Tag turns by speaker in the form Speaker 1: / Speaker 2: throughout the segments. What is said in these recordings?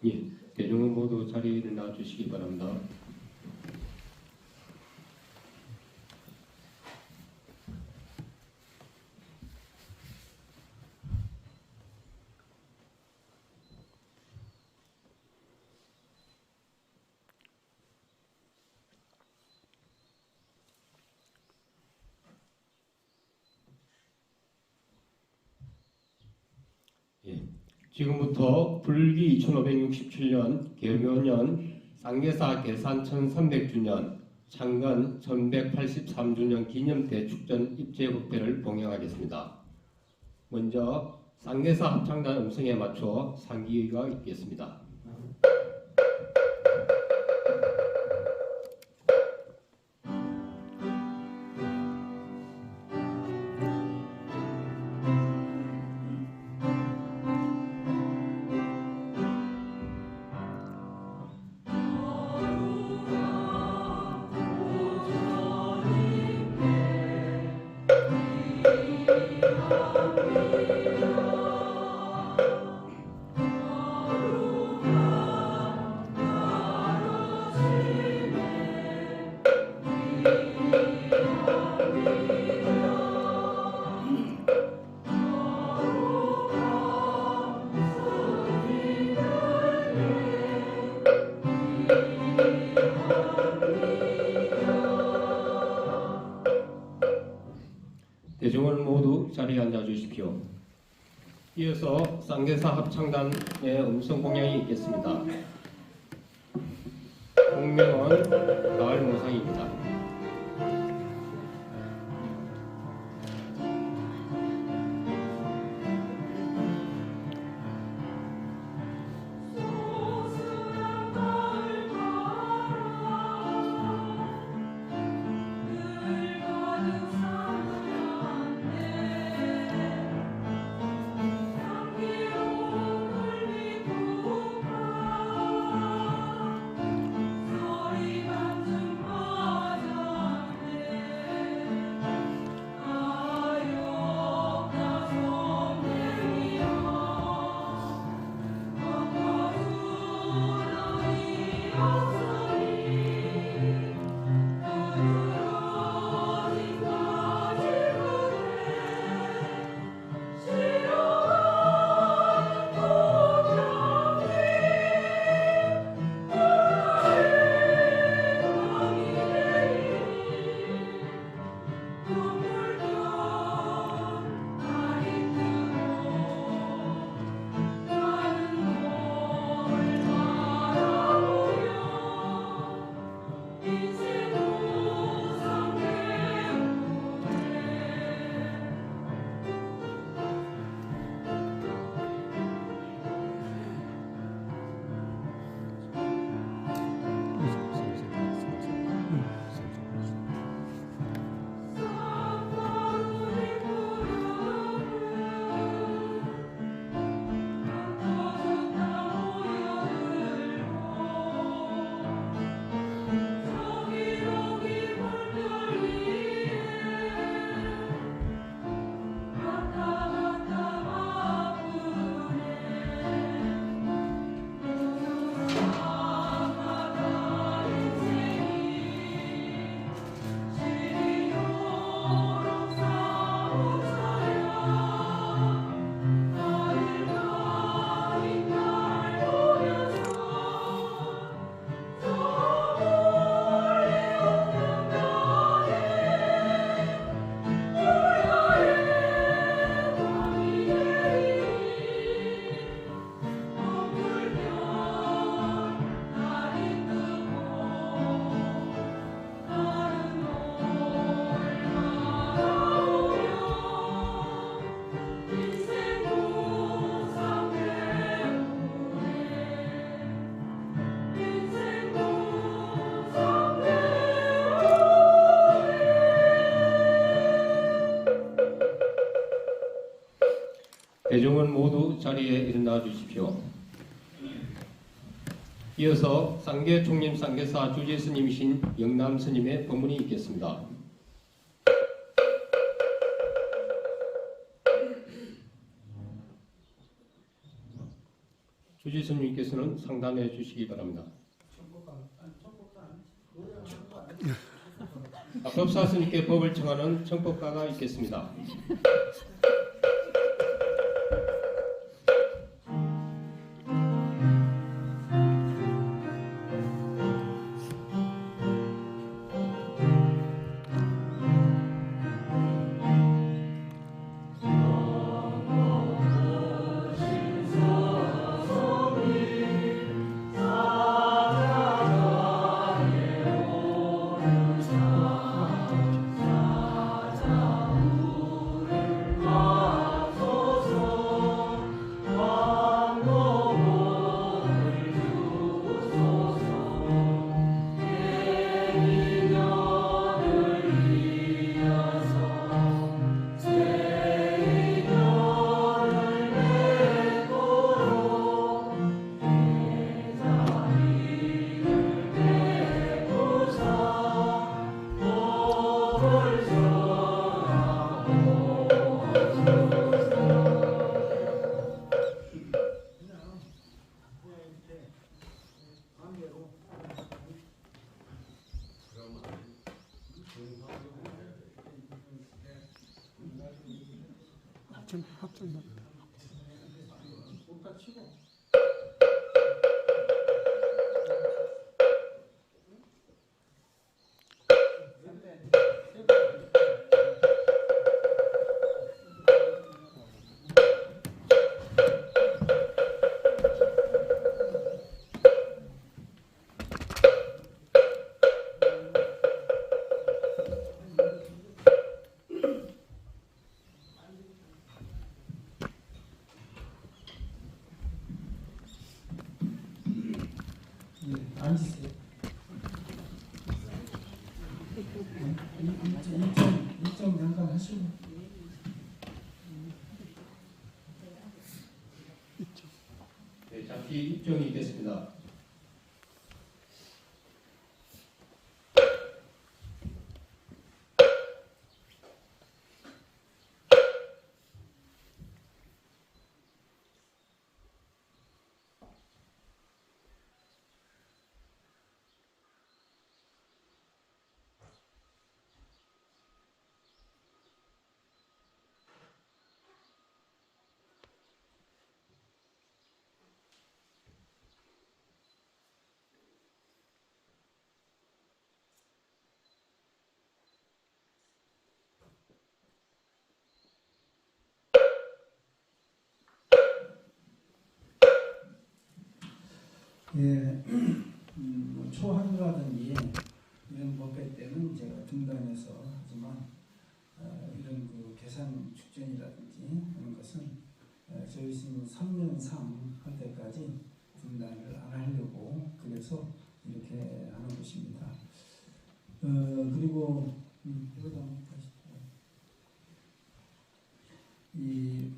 Speaker 1: 예, 대중은 모두 자리에 일어나 주시기 바랍니다. 지금부터 불기 2567년 계묘년 쌍계사 계산 1300주년 창건 1183주년 기념 대축전 입제국회를 봉행하겠습니다. 먼저 쌍계사 합창단 음성에 맞춰 상기가 있겠습니다. 대중은 모두 자리에 앉아 주십시오. 이어서 쌍계사 합창단의 음성 공양이 있겠습니다. 공명은 가을 모상입니다. 대중은 모두 자리에 일어나 주십시오. 이어서 쌍계 총림 쌍계사 주지 스님이신 영남 스님의 법문이 있겠습니다. 주지 스님께서는 상담해 주시기 바랍니다. 법사 스님께 법을 청하는 청법가가 있겠습니다.
Speaker 2: 앉으세요. 일정 잠깐 하시고.
Speaker 1: 네, 잠시 입정이 있겠습니다.
Speaker 2: 예, 초하루라든지 이런 법회 때는 제가 등단해서 하지만 이런 그 계산 축전이라든지 하는 것은 저희 스님 3년 3 할 때까지 등단을 안 하려고 그래서 이렇게 하는 것입니다. 그리고 이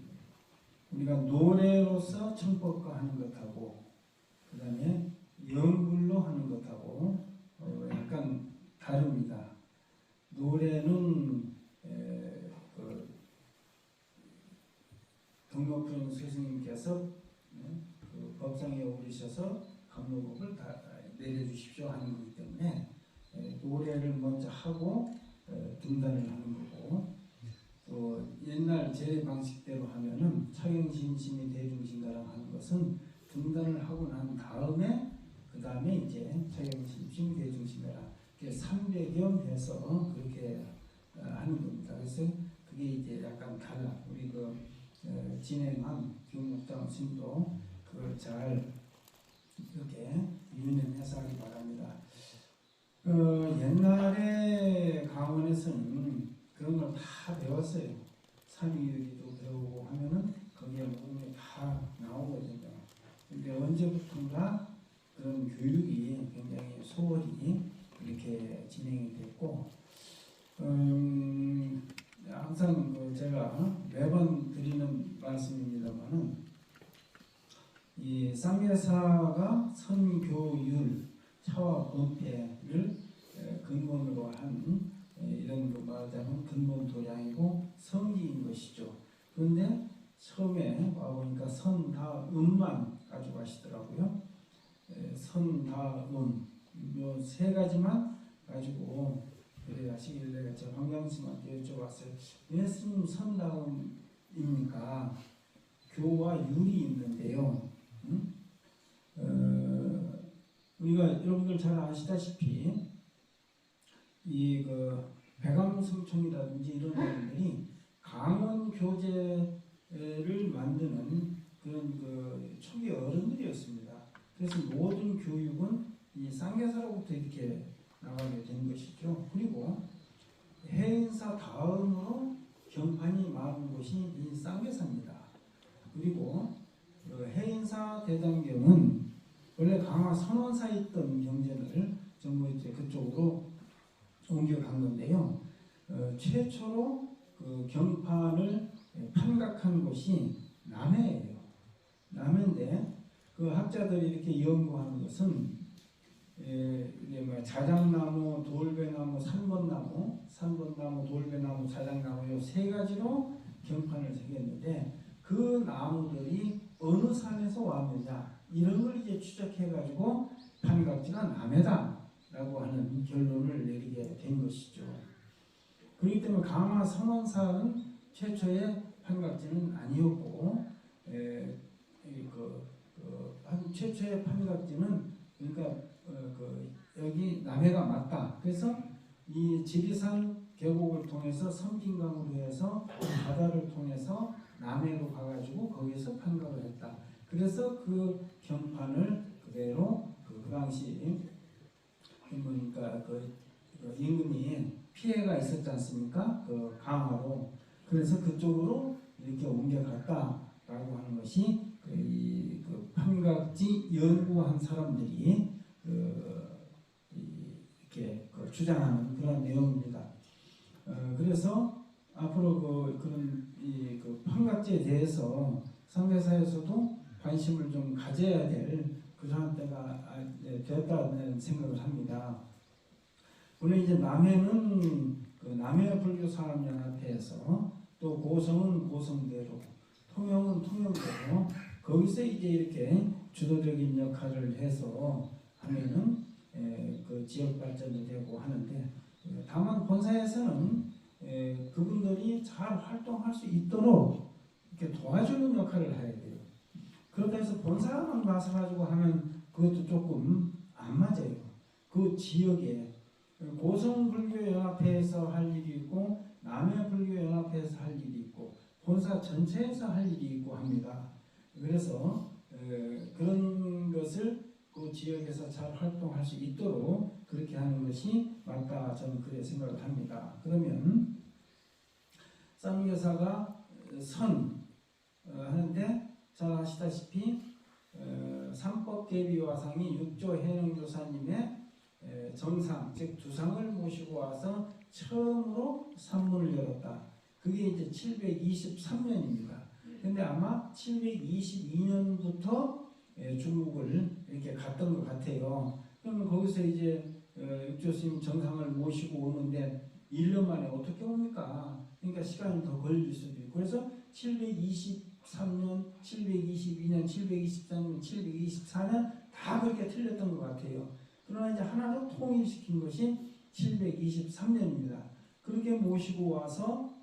Speaker 2: 우리가 노래로서 청법과 하는 것하고 그 다음에 영불로 하는 것하고 약간 다릅니다. 노래는 그 덕목훈 스승님께서 그 법상에 오르셔서 감로법을 다 내려주십시오 하는 거기 때문에 노래를 먼저 하고 등단을 하는 거고, 또 옛날 제 방식대로 하면은 차경심심이 대중신가랑 하는 것은 등단을 하고 난 다음에 그 다음에 이제 차경심심 대중신가랑 300여 해서 그렇게 하는 겁니다. 그래서 그게 이제 약간 달라. 우리 그 진행한 김목장 스님도 그걸 잘 이렇게 유념해서 하기 바랍니다. 옛날에 강원에서는 그런 걸 다 배웠어요. 삼위유리도 배우고 하면은 거기에 모든 게 다 나오거든요. 근데 언제부턴가 그런 교육이 굉장히 소홀히 이렇게 진행이 됐고, 항상 제가 매번 드리는 말씀입니다만은 이 쌍계사가 선교율, 차와 범패를 근본으로 한 이런 거 말하자면 근본 도량이고 성지인 것이죠. 그런데 처음에 처음에 와보니까 선다음만 가지고 하시더라고요. 선다음 요 세 가지만 가지고 그래 하시길래 제가 황경스님한테 여쭤봤어요. 왜 스님 선다음입니까? 교와 율이 있는데요. 우리가 여러분들 잘 아시다시피 이 그 백암성총이라든지 이런 사람들이 강원 교재를 만드는 그런 그 초기 어른들이었습니다. 그래서 모든 교육은 이 쌍계사로부터 이렇게 나가게 된 것이죠. 그리고 해인사 다음으로 경판이 많은 곳이 이 쌍계사입니다. 그리고 그 해인사 대장경은 원래 강화 선원사에 있던 경전을 전부 이제 그쪽으로 옮겨간 건데요. 최초로 그 경판을 판각한 곳이 남해예요. 남해인데 그 학자들이 이렇게 연구하는 것은 이게 뭐 자작나무, 돌배나무, 삼번나무, 돌배나무, 자작나무 이 세 가지로 경판을 새겼는데 그 나무들이 어느 산에서 왔느냐 이런 걸 이제 추적해가지고 판각지가 남해다라고 하는 결론을 내리게 된 것이죠. 그렇기 때문에 강화 선원사는 최초의 판각지는 아니었고, 최초의 판각지는 그러니까 여기 남해가 맞다. 그래서 이 지리산 계곡을 통해서 섬진강으로 해서 바다를 통해서 남해로 가가지고 거기서 판각을 했다. 그래서 그 경판을 그대로 그 당시 그러니까 그 임금이 피해가 있었지 않습니까? 그 강화로. 그래서 그쪽으로 이렇게 옮겨갔다라고 하는 것이 그 판각지 연구한 사람들이 이렇게 주장하는 그런 내용입니다. 그래서 앞으로 그런 그 판각지에 대해서 상대사에서도 관심을 좀 가져야 될 그러한 때가 되었다는 생각을 합니다. 물론 이제 남해는 그 남해 불교 사람연합회에서 또 고성은 고성대로, 통영은 통영대로 거기서 이제 이렇게 주도적인 역할을 해서 하면은 그 지역 발전이 되고 하는데 다만 본사에서는 그분들이 잘 활동할 수 있도록 이렇게 도와주는 역할을 해야 돼요. 그렇다 해서 본사만 가서 가지고 하면 그것도 조금 안 맞아요. 그 지역에 고성불교연합회에서 할 일이 있고 남해불교연합회에서 할 일이 있고 본사 전체에서 할 일이 있고 합니다. 그래서 그런 것을 그 지역에서 잘 활동할 수 있도록 그렇게 하는 것이 맞다. 저는 그렇게 생각을 합니다. 그러면 쌍계사가 하는데 잘 아시다시피 삼법계비화상이 육조 해능조사님의 정상, 즉 두상을 모시고 와서 처음으로 산문을 열었다. 그게 이제 723년입니다. 근데 아마 722년부터 중국을 이렇게 갔던 것 같아요. 그러면 거기서 이제 육조스님 정상을 모시고 오는데 1년 만에 어떻게 옵니까? 그러니까 시간이 더 걸릴 수도 있고 그래서 723년, 722년, 723년, 724년 다 그렇게 틀렸던 것 같아요. 그러나 이제 하나로 통일시킨 것이 723년입니다. 그렇게 모시고 와서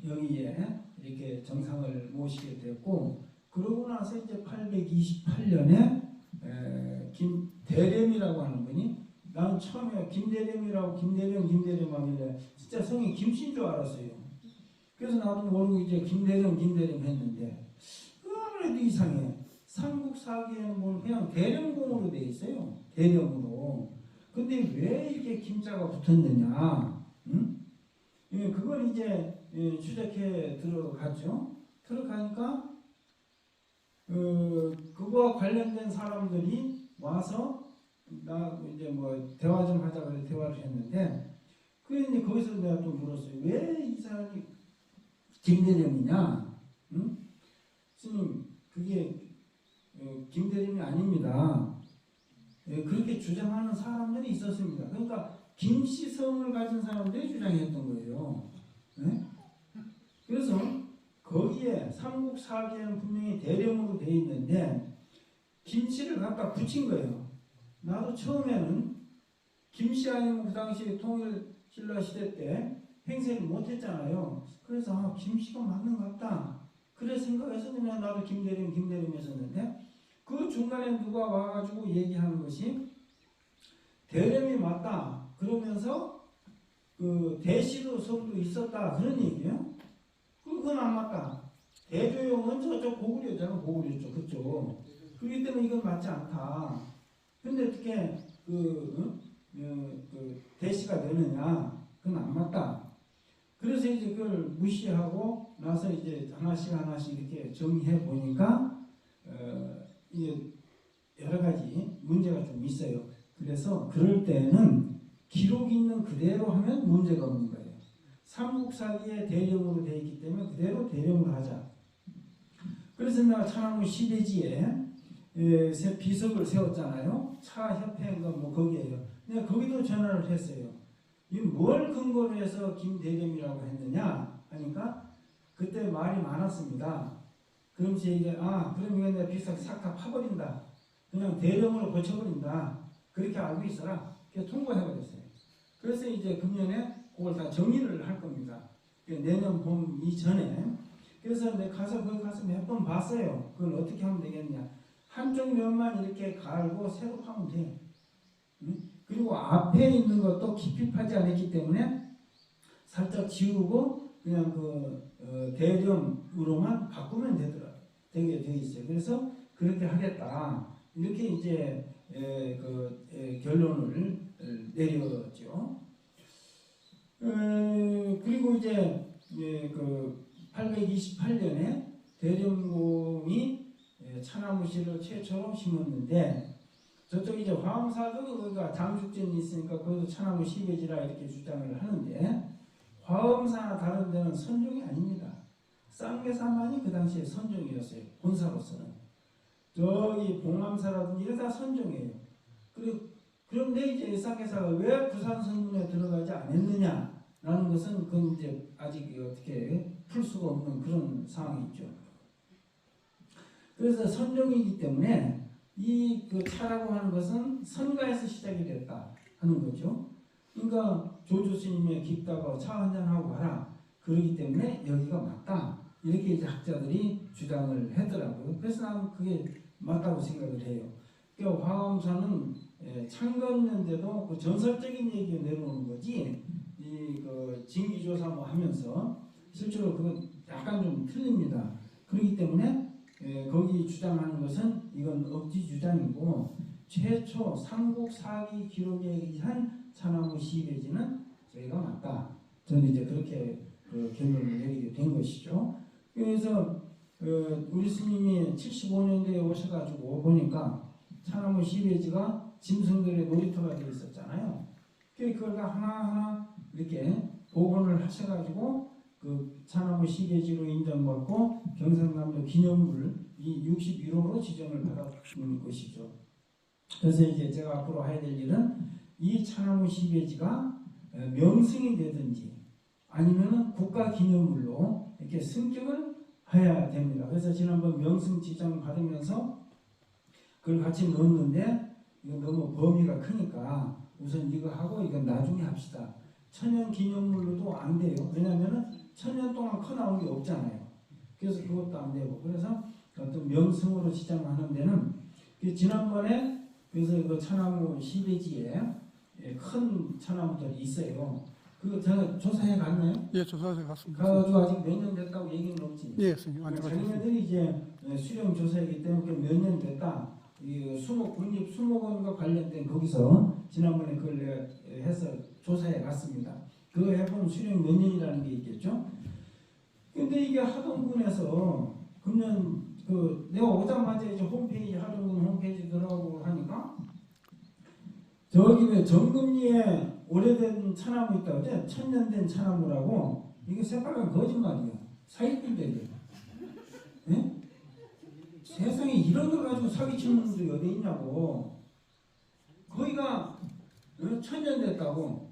Speaker 2: 여기에 이렇게 정상을 모시게 됐고 그러고 나서 이제 828년에 김대렴이라고 하는 분이 나는 처음에 김대렴 하길래 진짜 성이 김씨인 줄 알았어요. 그래서 나도 모르고 이제 김대렴 했는데 아무래도 이상해. 삼국사기에는 뭐 그냥 대렴공으로 돼 있어요. 대렴으로. 근데 왜 이렇게 김자가 붙었느냐? 응? 그걸 이제 추적해 들어갔죠. 들어가니까 그거와 관련된 사람들이 와서 나 이제 뭐 대화 좀 하자 그래 대화를 했는데 이제 거기서 내가 또 물었어요. 왜 이 사람이 김대렴이냐? 응? 스님 그게 김대림이 아닙니다. 그렇게 주장하는 사람들이 있었습니다. 그러니까 김씨성을 가진 사람들이 주장했던 거예요. 그래서 거기에 여기에 삼국사기에는 분명히 대령으로 되어 있는데 김씨를 갖다 붙인 거예요. 나도 처음에는 김씨 아니면 그 당시 통일신라 시대 때 행세를 못했잖아요. 그래서 김씨가 맞는 것 같다. 그래 생각해서 그냥 나도 김대령 했었는데 그 중간에 누가 와가지고 얘기하는 것이 대령이 맞다. 그러면서 그 대시도 서울도 있었다. 그런 얘기예요. 그건 안 맞다. 대조용은 저쪽 고구려잖아. 고구려 쪽 그쪽. 그렇기 때문에 이건 맞지 않다. 근데 어떻게 그 대시가 되느냐? 그건 안 맞다. 그래서 이제 그걸 무시하고 나서 이제 하나씩 이렇게 정리해 보니까 이제 여러 가지 문제가 좀 있어요. 그래서 그럴 때는 기록 있는 그대로 하면 문제가 없는 거예요. 삼국사기에 대령으로 되어 있기 때문에 그대로 대령으로 하자. 그래서 내가 천안문 시대지에 비석을 세웠잖아요. 차협회인가 뭐 거기에요. 내가 거기도 전화를 했어요. 이 뭘 근거로 해서 김대령이라고 했느냐 하니까 그때 말이 많았습니다. 그러면서 이게 그럼 이거 내가 비석 싹 다 파버린다. 그냥 대령으로 고쳐버린다. 그렇게 알고 있어라. 그래서 통보해버렸어요. 그래서 이제 금년에 그걸 다 정리를 할 겁니다. 내년 봄 이전에. 그래서 내가 거기 가서 몇 번 봤어요. 그걸 어떻게 하면 되겠냐. 한쪽 면만 이렇게 갈고 새로 파면 돼. 그리고 앞에 있는 것도 깊이 파지 않았기 때문에 살짝 지우고 그냥 대령으로만 바꾸면 되게 돼 있어요. 그래서 그렇게 하겠다. 이렇게 이제 결론을 내렸죠. 그리고 이제 828년에 대령공이 차나무씨를 최초로 심었는데 저쪽 이제 화엄사도 거기가 장숙전이 있으니까 거기도 차나무 시베지라 이렇게 주장을 하는데 화엄사나 다른 데는 선종이 아닙니다. 쌍계사만이 그 당시에 선종이었어요. 본사로서는. 저기 봉암사라든지 이런 다 선종이에요. 그런데 이제 쌍계사가 왜 부산 선문에 들어가지 않았느냐라는 것은 그건 이제 아직 어떻게 풀 수가 없는 그런 상황이 있죠. 그래서 선종이기 때문에 그 차라고 하는 것은 선가에서 시작이 됐다 하는 거죠. 그러니까 조조스님의 깊다고 차 한잔하고 가라. 그러기 때문에 여기가 맞다. 이렇게 이제 학자들이 주장을 하더라고요. 그래서 나는 그게 맞다고 생각을 해요. 그러니까 화엄사는 창건년대도 그 전설적인 얘기를 내놓는 거지, 징기조사 뭐 하면서 실제로 그건 약간 좀 틀립니다. 그렇기 때문에 거기 주장하는 것은 이건 억지 주장이고 최초 삼국사기 기록에 의한 차나무 시베지는 저희가 맞다. 저는 이제 그렇게 결론을 내리게 된 것이죠. 그래서 우리 스님이 75년대에 오셔가지고 보니까 차나무 시베지가 짐승들의 놀이터가 되어 있었잖아요. 그걸 하나하나 이렇게 복원을 하셔가지고 그 차나무 시베지로 인정받고 경상남도 기념물 이 61호로 지정을 받았는 것이죠. 그래서 이제 제가 앞으로 해야 될 일은 이 차나무 시베지가 명승이 되든지 아니면은 국가 기념물로 이렇게 승격을 해야 됩니다. 그래서 지난번 명승 지정 받으면서 그걸 같이 넣었는데 이건 너무 범위가 크니까 우선 이거 하고 이건 나중에 합시다. 천연 기념물로도 안 돼요. 왜냐하면은 천년 동안 커 나온 게 없잖아요. 그래서 그것도 안 되고 그래서 어떤 명승으로 지정하는 데는 지난번에 그래서 그 차나무 시베지에 큰 차나무들이 있어요. 그거 제가 조사해 갔나요?
Speaker 3: 예, 조사해 갔습니다.
Speaker 2: 가가지고 아직 몇 년 됐다고 얘기는 없지.
Speaker 3: 예, 선생님.
Speaker 2: 자기네들이 이제 수령 조사이기 때문에 몇 년 됐다. 이 국립 수목원과 관련된 거기서 지난번에 그걸 내가 해서 조사해 갔습니다. 그거 해보면 수령 몇 년이라는 게 있겠죠. 근데 이게 하동군에서 금년 내가 오자마자 이제 홈페이지 하동군 홈페이지 들어가고 하니까 저기 왜 정금리에 오래된 차나무 있다고 하죠? 천년된 차나무라고. 이게 새빨간 거짓말이야. 사기꾼들이야. 네? 세상에 이런 걸 가지고 사기치는 분들이 어디 있냐고. 거기가 천년 됐다고.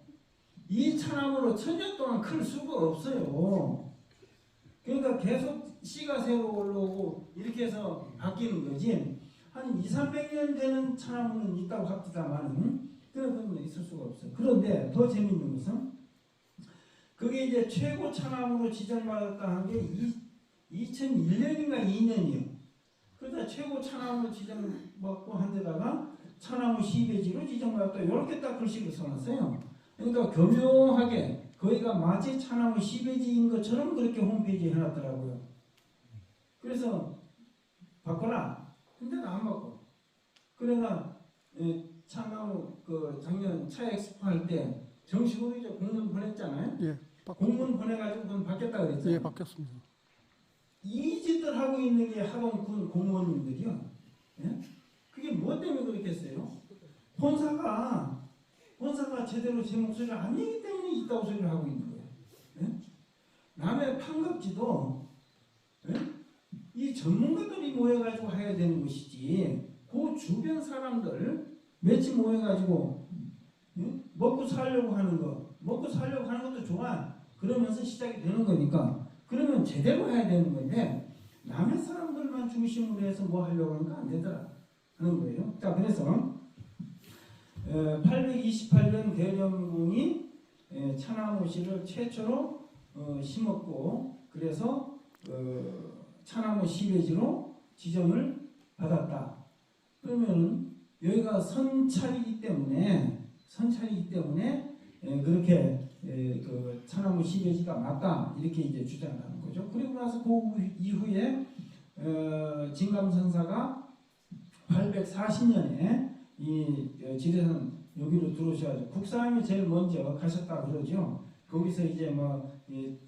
Speaker 2: 이 차나무로 천년 동안 클 수가 없어요. 그러니까 계속 씨가 새로 올라오고 이렇게 해서 바뀌는 거지. 한 200~300년 되는 차나무는 있다고 합니다만은 그런 있을 수가 없어요. 그런데 더 재밌는 것은 그게 이제 최고 차나무로 지정받았다 한 게 2001년인가 2년이요. 그러다 최고 차나무로 지정받고 한 데다가 차나무 시베지로 지정받았다 이렇게 딱 글씨를 써놨어요. 그러니까 교묘하게 거기가 마치 차나무 시베지인 것처럼 그렇게 홈페이지에 해놨더라고요. 그래서 바꿔라. 근데 안 바꿔. 그러나 차나무 그 작년 차 엑스포 할 때 정식으로 이제 공문 보냈잖아요.
Speaker 3: 예,
Speaker 2: 공문 보내가지고 그건 바뀌었다 그랬잖아요.
Speaker 3: 예, 바뀌었습니다.
Speaker 2: 이 짓들 하고 있는 게 하동군 공무원님들이요. 예? 그게 뭐 때문에 그렇겠어요? 본사가 제대로 제 목소리를 안 내기 때문에 이따구 소리를 하고 있는 거예요. 예? 남의 판급지도 예? 이 전문가들이 모여가지고 해야 되는 것이지 그 주변 사람들 몇이 모여가지고 예? 먹고 살려고 하는 것도 좋아. 그러면서 시작이 되는 거니까 그러면 제대로 해야 되는 건데 남의 사람들만 중심으로 해서 뭐 하려고 하니까 안 되더라 하는 거예요. 자, 그래서 828년 대령군이 차나무 씨를 최초로 심었고 그래서 차나무 시베지로 지정을 받았다. 그러면 여기가 선찰이기 때문에 그렇게 그 차나무 시베지가 맞다 이렇게 이제 주장하는 거죠. 그리고 나서 그 이후에 진감선사가 840년에 이 지리산 여기로 들어오셔가지고 국사함이 제일 먼저 가셨다 그러죠. 거기서 이제 뭐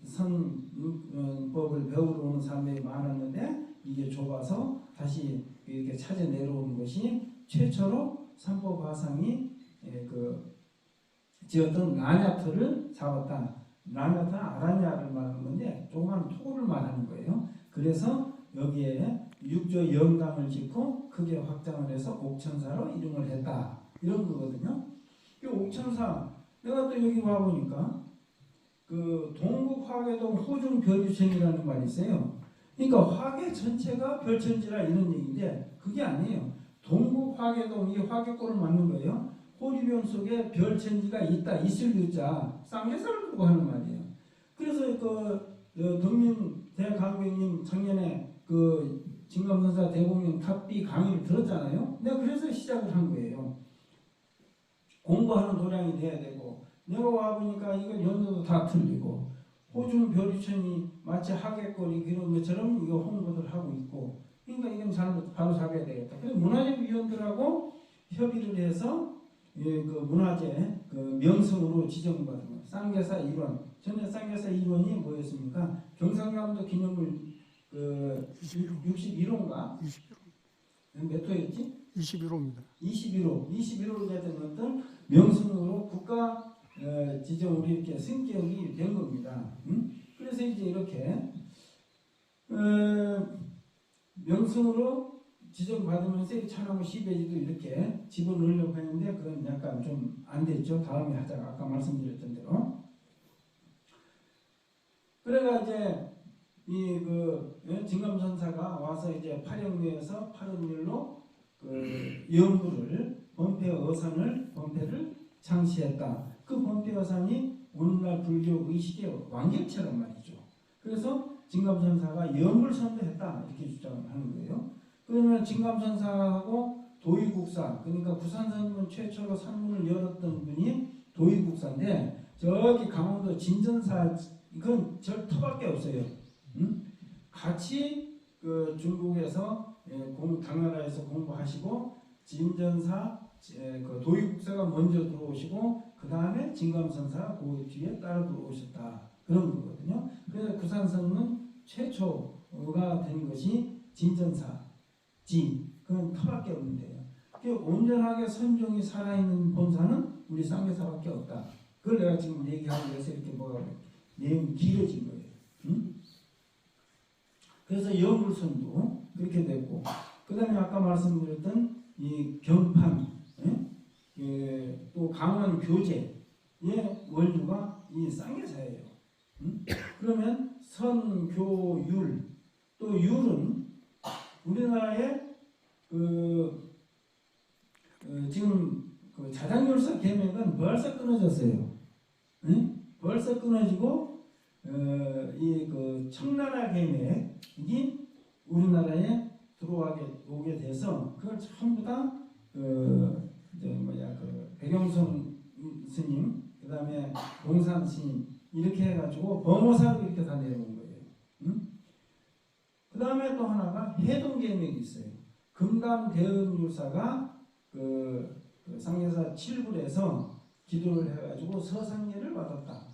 Speaker 2: 선법을 배우러 오는 사람들이 많았는데 이게 좁아서 다시 이렇게 찾아 내려오는 것이 최초로 삼법화상이 그 지었던 라냐트를 잡았다. 라냐트는 아라냐를 말하는 건데 조그만 토구를 말하는 거예요. 그래서 여기에 육조 영당을 짓고 크게 확장을 해서 옥천사로 이름을 했다. 이런 거거든요. 이 옥천사 내가 또 여기 와보니까 그 동국 화계동 호중 별유천이라는 말이 있어요. 그러니까 화계 전체가 별천지라 이런 얘기인데 그게 아니에요. 동국 화계동 이 화계골을 맞는 거예요. 호리병 속에 별천지가 있을 유자 쌍계사를 두고 하는 말이에요. 그래서 덕민 대강병님 작년에 그 진감선사 대공령 탑비 강의를 들었잖아요. 내가 그래서 시작을 한 거예요. 공부하는 도량이 돼야 되고 내가 와보니까 이거 연도도 다 틀리고 호중 별유천이 마치 하객거리 그런 것처럼 이거 홍보를 하고 있고 그러니까 이건 잘못 바로 잡아야 되겠다. 그래서 문화재위원들하고 협의를 해서 그 문화재 그 명성으로 지정받은 거예요. 쌍계사 일원. 전에 쌍계사 일원이 뭐였습니까? 경상남도 기념물 그 61호인가?
Speaker 3: 21호.
Speaker 2: 몇 호였지?
Speaker 3: 21호입니다.
Speaker 2: 21호로 됐던 어떤 명성으로 국가 지정으로 이렇게 승격이 된 겁니다. 그래서 이제 이렇게 명성으로 지정받으면서 이 차나무 시베지도 이렇게 집어넣으려고 했는데 그건 약간 좀 안 됐죠. 다음에 하자가 아까 말씀드렸던 대로. 그래가 이제 진감선사가 와서 이제 파령리에서 8월일로 그 영구를 범패를 창시했다. 그 범패어산이 오늘날 불교 의식의 완결체란 말이죠. 그래서 진감선사가 영구를 선도했다 이렇게 주장을 하는 거예요. 그러면 진감선사하고 도의국사 그러니까 구산선문 최초로 산문을 열었던 분이 도의국사인데 저기 강원도 진전사 이건 저 터밖에 없어요. 같이 그 중국에서 당나라에서 공부하시고 진전사 그 도의국사가 먼저 들어오시고 그 다음에 진감선사 그 뒤에 따라 들어오셨다 그런 거거든요. 그래서 구산선문 최초가 된 것이 진전사 그건 터밖에 없는데요. 온전하게 선종이 살아있는 본사는 우리 쌍계사밖에 없다. 그걸 내가 지금 얘기하기 위해서 이렇게 내용이 길어진 거예요. 그래서 영불선도 그렇게 됐고 그 다음에 아까 말씀드렸던 이 경판 또 강원 교제의 원류가 이 쌍계사예요. 그러면 선교율 또 율은 우리나라의 지금 그 자장율사 계명은 벌써 끊어졌어요. 응? 벌써 끊어지고 이 그 청나라 계명이 우리나라에 오게 돼서 그걸 전부 다그 백영성 스님, 그 다음에 동산 스님 이렇게 해가지고 범어사로 이렇게 다 내려온 거예요. 응? 그 다음에 또 하나가 해동계명이 있어요. 금감대은율사가 그 상계사 7불에서 기도를 해가지고 서상계를 받았다.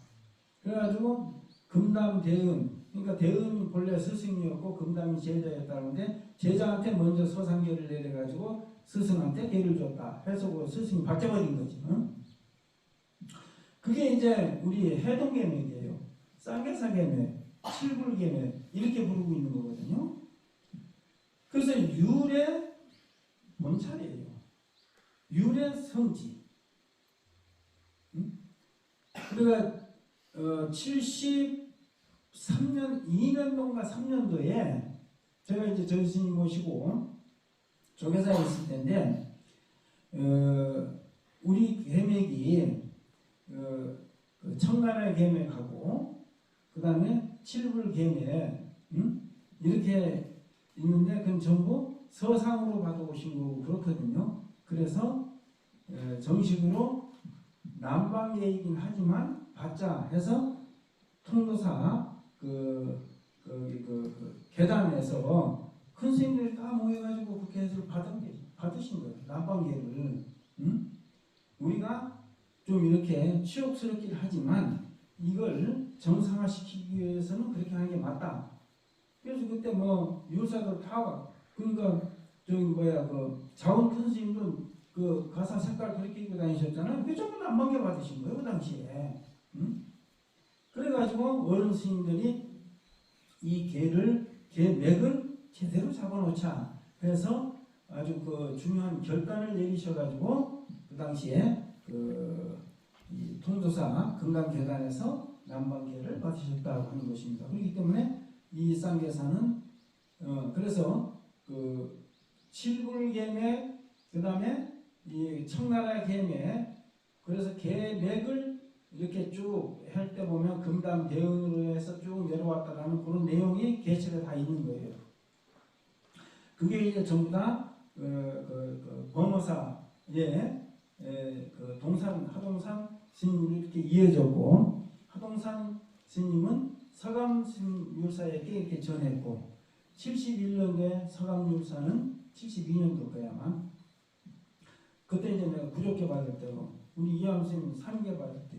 Speaker 2: 그래가지고 금담대은, 그러니까 대은이 본래 스승이었고 금담이 제자였다는데 제자한테 먼저 서상계를 내려가지고 스승한테 계를 줬다 해서 그 스승이 바뀌어버린 거지. 응? 그게 이제 우리 해동계명이에요. 쌍계사계명, 칠불계명 이렇게 부르고 있는 거거든요. 그래서 율의 본찰이에요. 율의 성지. 응? 그러니까 73년 2년도인가 3년도에 제가 이제 전 스님 모시고 조계사에 있을 때인데 우리 계맥이 그 청나라 계맥하고 그 다음에 칠불 계맥 이렇게 있는데 그건 전부 서상으로 받아오신 거고 그렇거든요. 그래서 정식으로 남방계이긴 하지만 받자 해서 통도사 그 계단에서 큰 스님들이 다 모여가지고 그렇게 해서 받으신 거예요. 남방계를. 우리가 좀 이렇게 치욕스럽긴 하지만 이걸 정상화시키기 위해서는 그렇게 하는 게 맞다. 그래서 그때 뭐 율사들 다 그러니까 그 자원 큰 스님도 그 가사 색깔 그렇게 입고 다니셨잖아요. 그 전부 남방계 받으신 거예요, 그 당시에. 그래가지고 어른 스님들이 이 계맥을 제대로 잡아놓자. 그래서 아주 그 중요한 결단을 내리셔가지고 그 당시에 이 통도사 금강계단에서 남방계를 받으셨다고 하는 것입니다. 그렇기 때문에 이 쌍계사는 그래서 그 칠불계맥 그 다음에 이 청나라 계맥 그래서 계맥을 이렇게 쭉 할 때 보면 금담 대운으로 해서 쭉 내려왔다라는 그런 내용이 계책에 다 있는 거예요. 그게 이제 전부 다 범어사의 그 하동산 스님으로 이렇게 이어졌고 하동산 스님은 서감율사에게 이렇게 전했고 71년도에 서감율사는 72년도 거야 아마. 그때 이제 내가 부족해 받을 때로 우리 이암 스님 3개 받을 때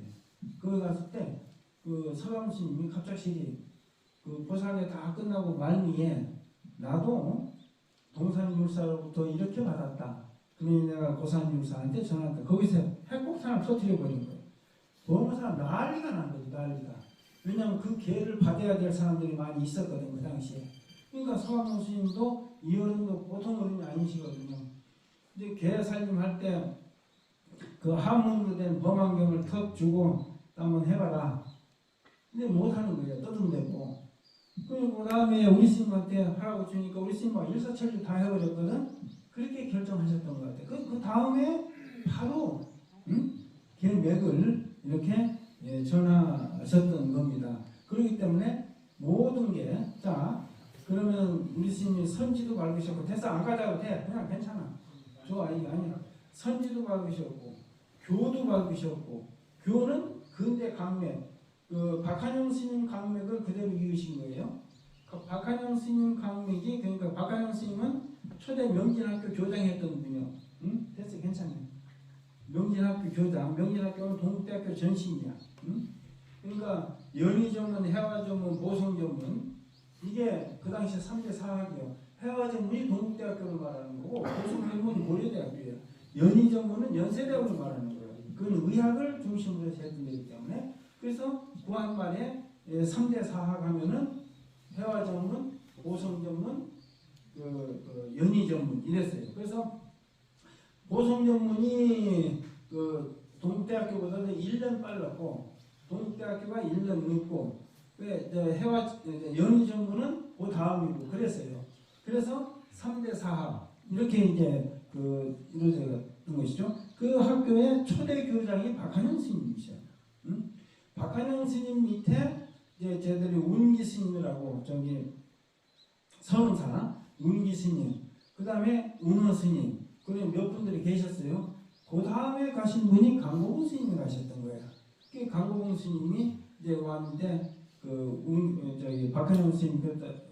Speaker 2: 거기 갔을 때 그 서감 스님이 갑작스레 그 보살에 다 끝나고 말미에 나도 동산율사로부터 이렇게 받았다. 그러니 내가 고산율사한테 전화했다. 거기서 핵폭탄을 터뜨려 버린 거예요. 범어사 난리가 난 거지 난리가. 왜냐하면 그 계를 받아야 될 사람들이 많이 있었거든 그 당시에. 그러니까 서감 스님도 이 어른도 보통 어른이 아니시거든요. 이제 계 살림할 때 그 한문으로 된 범안경을 턱 주고 한번 해봐라. 근데 못하는 거예요. 떠든대고. 그리고 그 다음에 우리 스님한테 하라고 주니까 우리 스님은 일사천리 다 해버렸거든. 그렇게 결정하셨던 것 같아요. 그 다음에 바로 계맥을 이렇게 전하셨던 겁니다. 그렇기 때문에 모든 게 자 그러면 우리 스님이 선지도 밟으셨고 됐어 안 가져도 돼. 그냥 괜찮아. 좋아 이게 아니야. 선지도 밟으셨고 교도 밟으셨고 교는 근대 강맥 그 박한영 스님 강맥을 그대로 이으신 거예요. 그 박한영 스님 강맥이 그러니까 박한영 스님은 초대 명진학교 교장했던 분이요. 응? 됐어 괜찮아요. 명진학교 교장, 명진학교는 동국대학교 전신이야. 응? 그러니까 연희전문, 해화전문, 보성전문 이게 그 당시에 3대 사학이요. 해화전문이 동국대학교를 말하는 거고 보성전문이 고려대학교예요. 연희전문은 연세대학을 말하는 거예요. 그건 의학을 중심으로 해서 했던 거기 때문에 그래서 구한말에 3대 사학 하면은 해화전문, 보성전문, 연희전문 이랬어요. 그래서 보성전문이 그 동국대학교보다는 1년 빨랐고 동국대학교가 1년 늦고 왜 해와 연희 정부는 그 다음이고 그랬어요. 그래서 3대 사학 이렇게 이제 이루어졌던 것이죠. 그 학교의 초대 교장이 박한영 스님이셔. 응? 박한영 스님 밑에 이제 저희들이 운기 스님이라고 저기 성사 운기 스님, 그 다음에 운어 스님, 그리고 몇 분들이 계셨어요. 그 다음에 가신 분이 강고봉 스님이 가셨던 거예요. 그 강고봉 스님이 이제 왔는데 저기 박한영 스님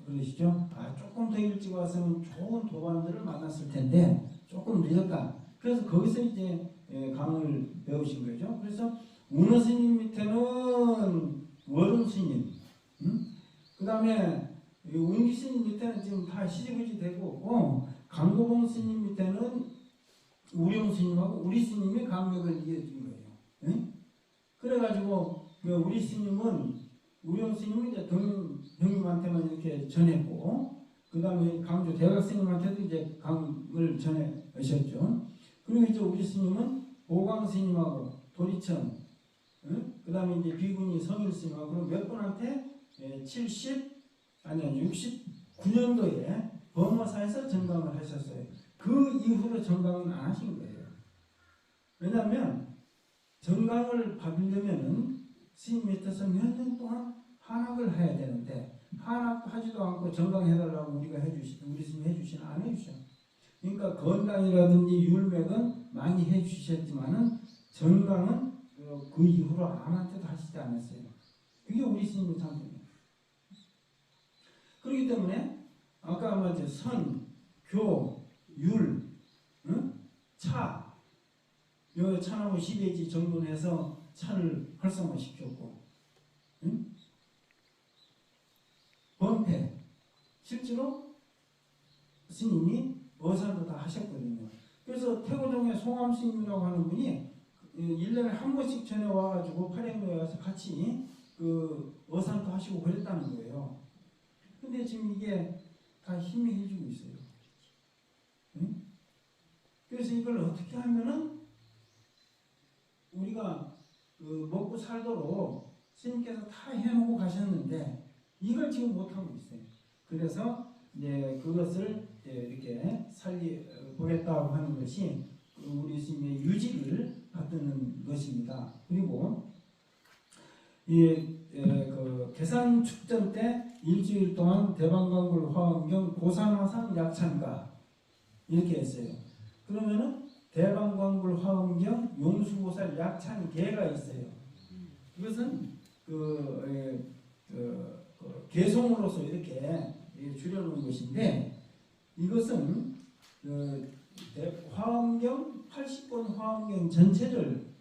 Speaker 2: 그러시죠. 아, 조금 더 일찍 왔으면 좋은 도반들을 만났을 텐데 조금 늦었다. 그래서 거기서 이제 강을 배우신 거죠. 그래서 운어 스님 밑에는 월음 스님, 그 다음에 운기 스님 밑에는 지금 다 시집이 되고 강고봉 스님 밑에는 우령 스님하고 우리 스님이 강력을 이어준 거예요. 응? 그래가지고 우리 스님은 우령 스님은 이제 형님한테만 이렇게 전했고, 그 다음에 강주 대각 스님한테도 이제 강을 전하셨죠. 그리고 이제 우리 스님은 보광 스님하고 도리천, 응? 그 다음에 이제 비구니 성일 스님하고 그럼 몇 분한테 69년도에 범어사에서 전강을 하셨어요. 그 이후로 전강은 안 하신 거예요. 왜냐하면 전강을 받으려면은 스님 밑에서 몇 년 동안 한학을 해야 되는데 한학도 하지도 않고 전강해달라고 우리 스님 해주시나 안 해주셔. 그러니까 건강이라든지 율맥은 많이 해주셨지만은 전강은 그 이후로 아무한테도 하시지 않았어요. 그게 우리 스님의 상품이에요. 그렇기 때문에 아까 말했죠. 선, 교, 율, 응? 차, 요 차나무 10예지 정돈해서 차를 활성화시켰고, 응? 번패, 실제로 스님이 어산도 다 하셨거든요. 그래서 태고동의 송암 스님이라고 하는 분이 1년에 한 번씩 전에 와가지고 파랭로에 와서 같이 어산도 하시고 그랬다는 거예요. 근데 지금 이게 다 힘이 해주고 있어요. 응? 그래서 이걸 어떻게 하면은 우리가 먹고 살도록 스님께서 다 해놓고 가셨는데 이걸 지금 못하고 있어요. 그래서 이제 그것을 이렇게 살려보겠다고 하는 것이 우리 스님의 유지를 받드는 것입니다. 그리고 계산 축전 때 일주일 동안 대방광불 화엄경 고산화상 약찬가 이렇게 했어요. 그러면은 대방광불 화엄경 용수보살 약찬계가 있어요. 이것은 개송으로서 이렇게 줄여놓은 것인데 이것은 화엄경 80권 화엄경 전체를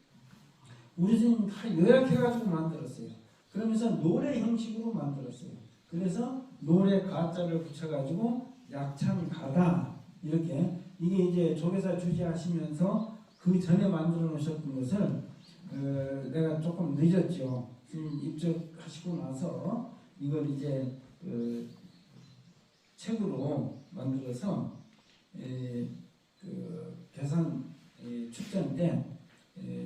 Speaker 2: 우리 스님 다 요약해가지고 만들었어요. 그러면서 노래 형식으로 만들었어요. 그래서 노래 가자를 붙여가지고 약찬가다 이렇게 이게 이제 조계사 주재하시면서 그 전에 만들어 놓으셨던 것을 내가 조금 늦었죠. 입적하시고 나서 이걸 이제 책으로 만들어서 계산 축전 때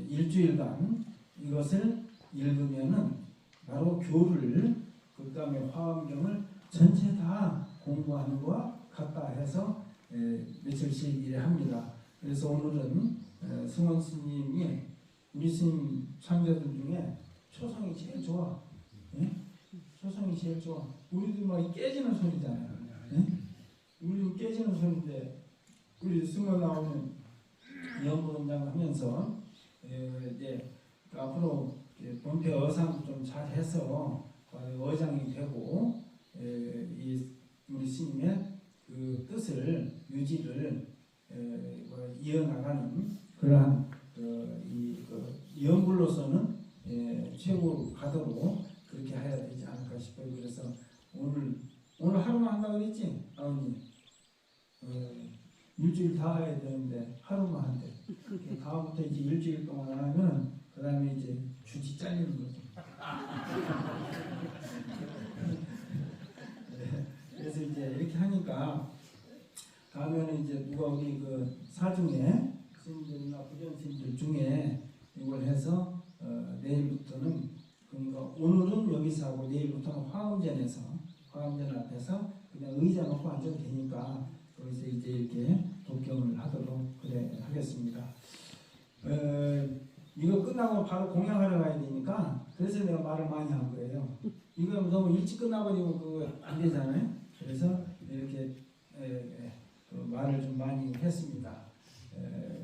Speaker 2: 일주일간 이것을 읽으면은 바로 교를 그 다음에 화엄경을 전체 다 공부하는 것과 같다 해서 며칠씩 일을 합니다. 그래서 오늘은 승원 스님이 우리 스님 창자들 중에 초성이 제일 좋아. 예? 초성이 제일 좋아. 우리도 막 깨지는 소리잖아요. 예? 우리도 깨지는 소리인데 우리 승원 나오는 연구원장 하면서 이제 앞으로 본패 어상도 좀 잘해서 어장이 되고 우리 스님의 그 뜻을 유지를 이어나가는 그러한 연불로서는 최고로 가도록 그렇게 해야 되지 않을까 싶어요. 그래서 오늘 하루만 한다고 그랬지? 아버님 일주일 다 해야 되는데 하루만 한대. 다음부터 이제 일주일 동안 안 하면 그 다음에 이제 주지 잘리는 거죠. 그래서 이제 이렇게 하니까 다음에는 이제 누가 우리 사중에 스님들이나 부전 스님들 중에 이걸 해서 내일부터는 그러니까 오늘은 여기서 하고 내일부터 화엄전 앞에서 그냥 의자 놓고 앉아도 되니까 거기서 이제 이렇게 독경을 하도록 그래 하겠습니다. 이거 끝나고 바로 공양하러 가야 되니까 그래서 내가 말을 많이 한 거예요. 이거 너무 일찍 끝나버리면 그거 안 되잖아요. 그래서 이렇게 그 말을 좀 많이 했습니다.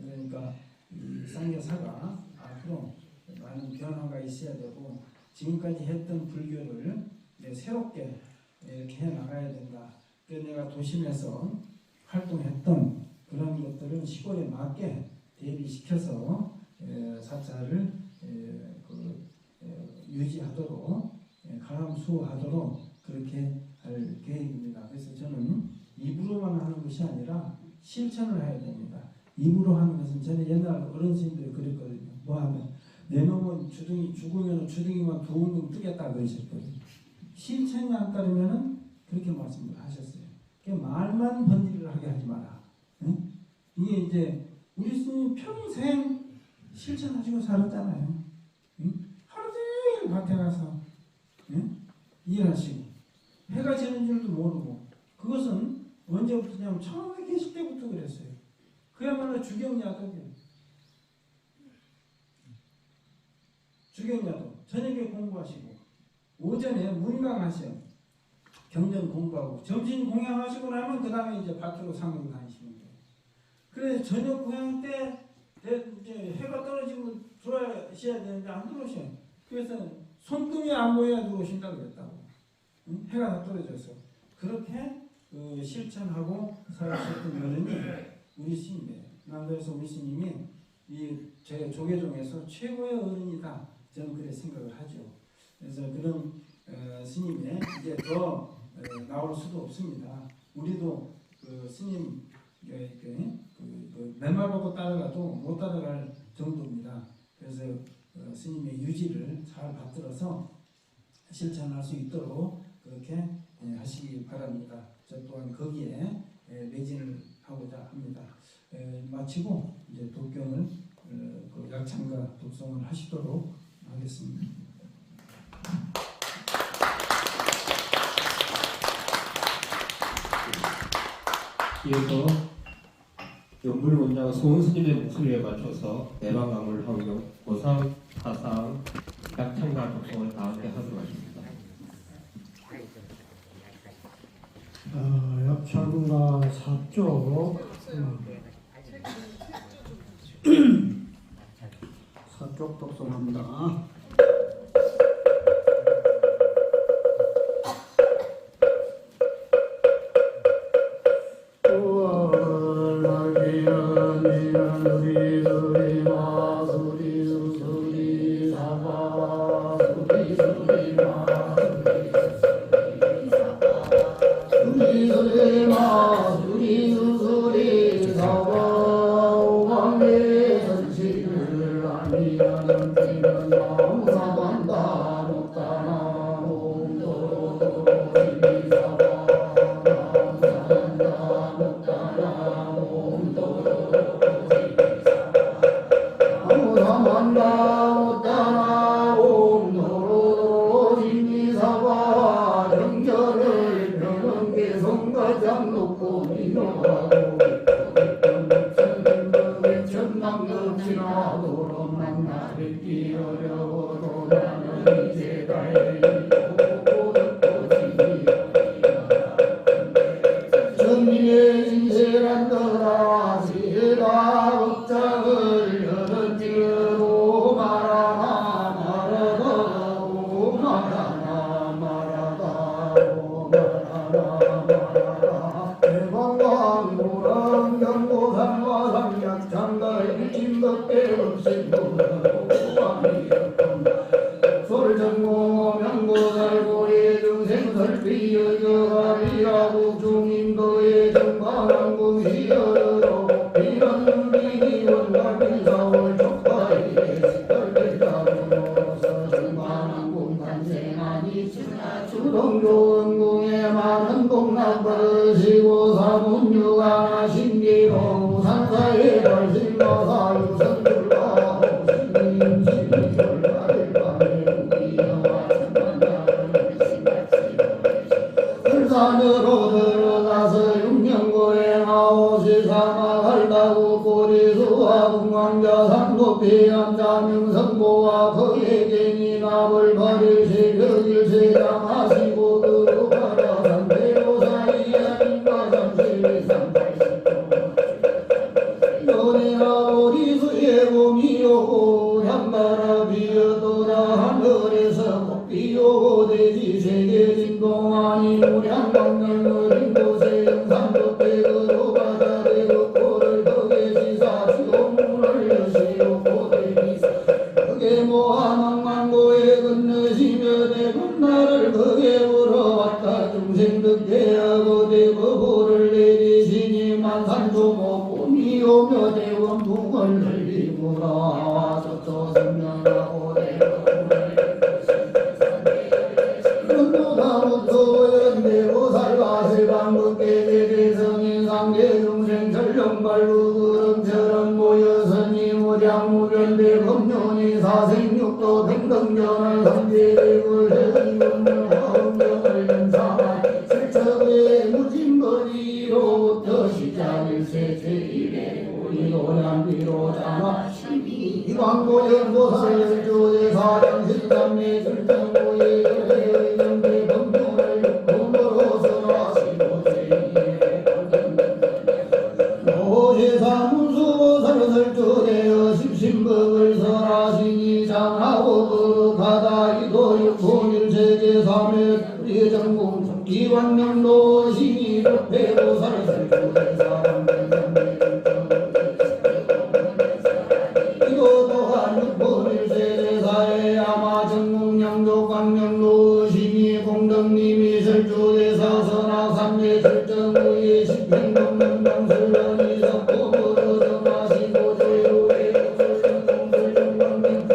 Speaker 2: 그러니까 이 쌍계사가 앞으로 많은 변화가 있어야 되고 지금까지 했던 불교를 새롭게 이렇게 해 나가야 된다. 그래서 내가 도심에서 활동했던 그런 것들은 시골에 맞게 대비시켜서 사찰을 유지하도록 가람수하도록 그렇게 할 계획입니다. 그래서 저는 입으로만 하는 것이 아니라 실천을 해야 됩니다. 입으로 하는 것은 저는 옛날 어른 스님들이 그랬거든요. 뭐 하면 내 놈은 죽으면 주둥이만 두 웅덩 뜨겠다 그러셨거든요. 실천이 안 따르면은 그렇게 말씀을 하셨어요. 말만 번지를 하게 하지 마라. 응? 이게 이제 우리 스님 평생 실천하시고 살았잖아요. 응? 하루 종일 밭에 가서 응? 일하시고 해가 지는 줄도 모르고 그것은 언제부터냐면 처음에 계실 때부터 그랬어요. 그야말로 주경야독이에요. 주경야독. 저녁에 공부하시고 오전에 문강하셔. 경전 공부하고 점심 공양하시고 나면 그 다음에 이제 밭으로 상경 다니시는 거예요. 그래서 저녁 공양 때 이제 해가 떨어지면 들어오셔야 되는데 안 들어오셔요. 그래서 손등이 안 보여야 들어오신다고 그랬다고. 응? 해가 다 떨어져서 그렇게 실천하고 살아셨던 어른이 우리 스님이에요. 남도에서 우리 스님이 제 조계종에서 최고의 어른이다. 저는 그렇게 생각을 하죠. 그래서 그런 스님의 이제 더 나올 수도 없습니다. 우리도 그 스님 맨말 보고 따라가도 못 따라갈 정도입니다. 그래서 스님의 유지를 잘 받들어서 실천할 수 있도록 그렇게 하시기 바랍니다. 저 또한 거기에 매진을 하고자 합니다. 마치고 이제 독경을 그 약창과 독송을 하시도록 하겠습니다.
Speaker 1: 이어서 연불 원장 소은 스님의 목소리에 맞춰서 대방강을 하고 고상, 타상, 약창과 독송을 다 함께 하도록 하겠습니다.
Speaker 3: 약창과 사쪽 사쪽 독송합니다.
Speaker 4: 주동조원궁에 많은 공락 받으시고 사문유가 신기로 상사에 발신마사 유선불가 신임신이 결과를 밤에 우리와 천만다를 신같이 성보와 그의 갱이 나물 버릴 새벽일 세장하시고 들어가라 상대로 사이야인가 삼실리상 연애나 보리수의 봄이 오고 단바라 비어도다 하늘에서 꽃비 오고 대지 세계 진동하니 무량광명 어린 곳에 영산도 빼고 바다 대고 꼴을 덕에 지사 지옥문을 여시오 고대 비사 그게 모함망망고에 건너시며 대군 나를 그게 물어왔다 중생들 대하고 대거보를 내리시니 만산조모 꿈이 오며 대원풍을 흘리고 나와서 조성명하고 대성인 상대중생 전령발로 그름처럼 모여서니 무량무변대 법륜이 사생육도 등등전을 선제대굴 해의문을 화음경을 연상한 실척의 무진거리로부터 시작일세 제1회 우리 노량비로 자마 이광고연보살 열조의 사장실감내 출정고의 열애의 법륜을 육품으로서 나시고 오제사문수보살 설조되어 십신법을 설하시니 장하고 거룩하다 이도육 통일세계 삼회 예정공 기왕명도 신이 법회보살 설조대사 이도 또한 육본일세대사의 아마 정국량조 광명도 신이 공덕님이 설조대사 선악 삼례 절정의 십행법문 명설론이 석고보로 정하시고 조요의 설정공설정광명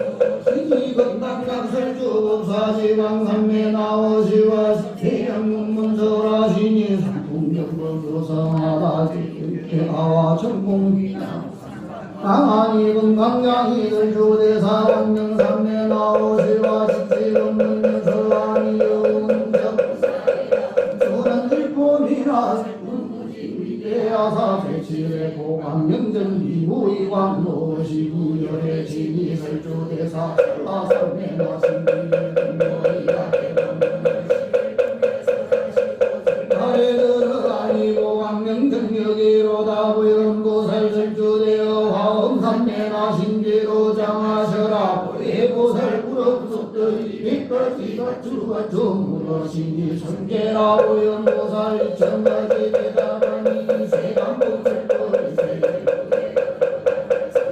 Speaker 4: 신이 건당각 설조법사지광 삼례 나오시와 십태양문설하시니 상품경법으로 성하다 지혜아와 천공기나 강한이 건강장이 설조대사 왕명삼례 나오시와 십지금문명 설왕이 여운정 주는 일본이나 세군무지위대하사 제칠의 고강명전 미무이왕 노시구열의 진이 설조대사 설라삼례 나신비의 아래들어가니고 강명정력이로다 부연보살 설조되어 화엄삼례 나신비로 장하셔라 보혜보살 부럽속들이 백가지 가추가 주물러시니 성계라 부연보살 청가지 대담하니 세간복설거리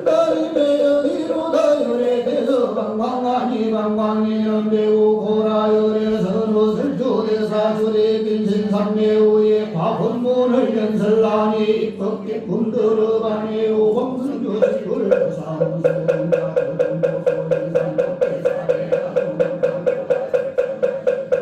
Speaker 4: 나님의 여기로다 열애돼서 방광하니 방광이는 배우 고라열애 선호 설조대사 주례 빈신 삼례후에 과본문을 연설하니 입법기품 들어가니 오공승교식을 사무소동가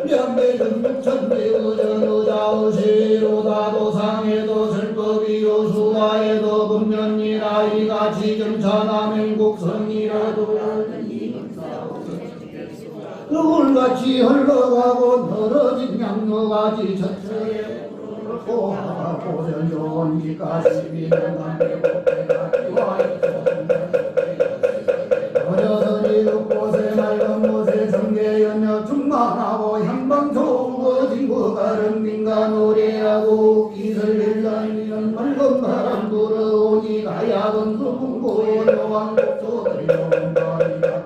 Speaker 4: 명대전 육천대의전 의자의시로다 도상에도 설법이요 수화에도 분면이라 이같이 정차남행국성이라도 그울같이 흘러가고 멀어진 양로가지 저처에 고하고 전좋은 기까지 비명감대고 어려서니 곳곳에 맑은 곳에 성계연여 충만하고 향방 좋고 진구가 름빈가 노래하고 기설일다니는 맑은 바람 불어오니 가야금 수분고 여왕국소들 영원가리가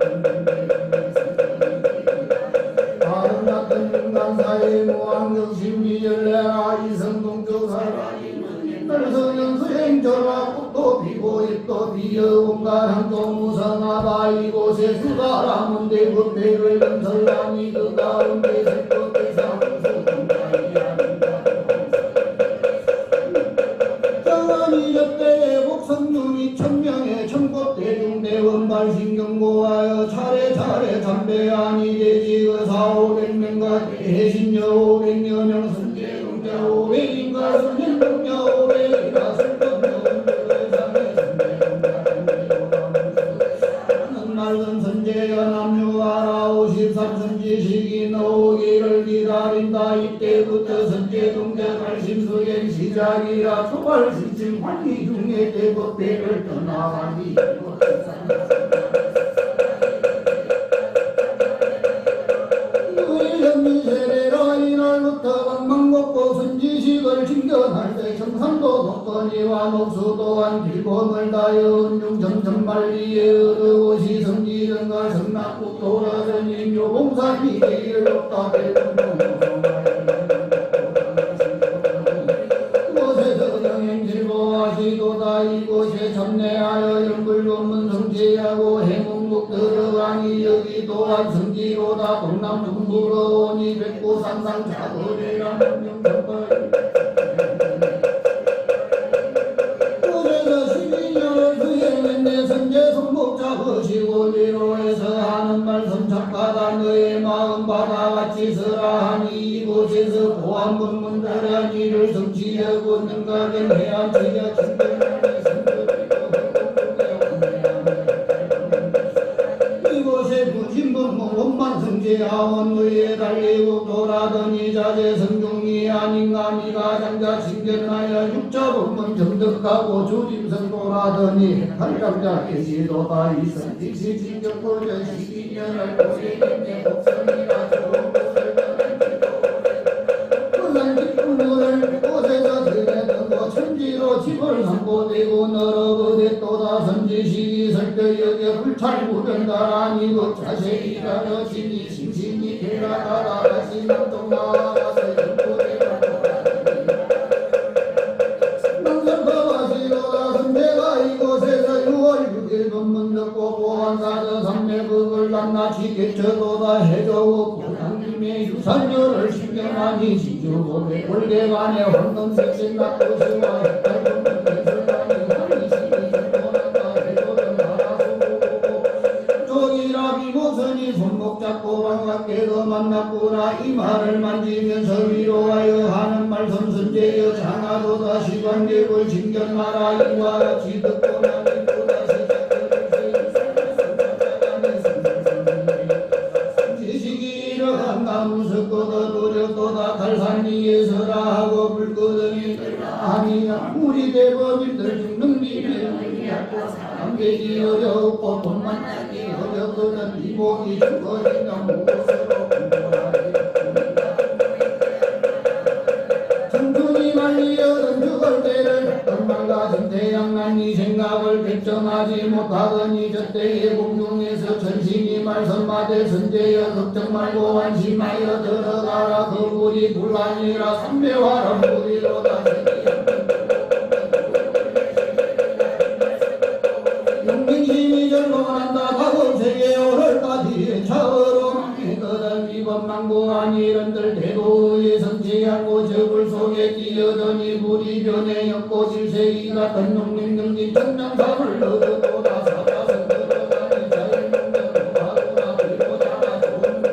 Speaker 4: 다른 같은 인간사의 무한경심리열래라 이성동조사라니 성연수행조라 꽃도 피고 잎도 피어 온갖함도 무성하다 이곳에 수다람은 대급배를 건설하니 그 가운데 색꽃대사 정원이 역대의 복성중이 천명의 천꽃대중대원발신경고하여 차례차례 참배하니 되지 그 4,500명과 대신여 500여 명 선제동자 500인가 선인동자 500이라 설법여 맑은 선제여 남유하라 53선지식이 나오기를 기다린다 이때부터 선제동자 발심수행 시작이라 초발신칭 환희 중에 대법배를 떠나가니 신견할 때 정상도 높거니와 녹수 또한 길범을 다여 은중 정천만리에 어려오시 성지정과 성남국 돌아다니 묘봉사 비계를 없다 이곳에서 영행질보하시도다 이곳에 참내하여 영불본문 성지하고 해몽국 들어가니 여기 또한 성지로다 동남 중부로 오니 백구 상상 자거리라 명정벌 곳에서 12년을 수행했네 선제 성복자 거시고 위로에서 하는 말씀 착하다 너의 마음 바다같이 서라 하니 이곳에서 보안문문 다라니를 성취하고 능가된 해안지역 신경만의 이곳에 부진문문 원만 성제하원 너의 달리고 돌아더니 자제 성종이 아닌가미가 장자 신견하여 육자본문 정득하고 주림성 돌아더니 팔장자 계시도다 이성직시 진격보전 12년을 고생했네 복성이라 좋은 것을 곳에서 들여두고 천지로 집을 삼고 대고 너러버댔도다 선지식이 설교역에 불찰무변다라니 법자세이라며 신이 심신이 대라가라 다시 남동 나와서 연포대라 남선법하시도다 선제가 이곳에서 6월 6일 법문 듣고 보안사저 삼매극을 낱낱이 개쳐도다 해줘고 보상님의 유산료를 신경하니 진주고개 올개간에 황금색신 낙도시와 헷갈리는 개설간이 한이시니 전도난다 해줘던 나라소고 쪽이라 비모선이 손목 잡고 반갑게도 만났구나 이 말을 만지면서 위로하여 하는 말씀 선제여 장하도다 시관객을 신경하라 이와 같이 듣고 나니 또다시 나무석고도 도려도다 달산 위에 서라 하고 불거덩이 아니야 우리 대법인들 죽는 길에 안되기 어렵고 돈만 따기 어렵거든 이복이 죽어지냐 무엇으로 청춘이 말리어든 죽을 때를 얼마가 대양난이 생각을 결정하지 못하더니 저때에 공중에서 전신이 말선마대 선제여 걱정 말고 안심하여 들어가라 그 물이 불란이라 삼배와라 물이로다 용맹심이 절로난다 가고세계 오늘까지 차으로 망해거든 이번 망고하니 이런들 대도의 성지하고 저불 속에 뛰어더니 물이 변해 엮고 질색이 같은 용맹능진 청명삼을 얻어도다 사자성 들어가니 자연명대로 위로자가 좋은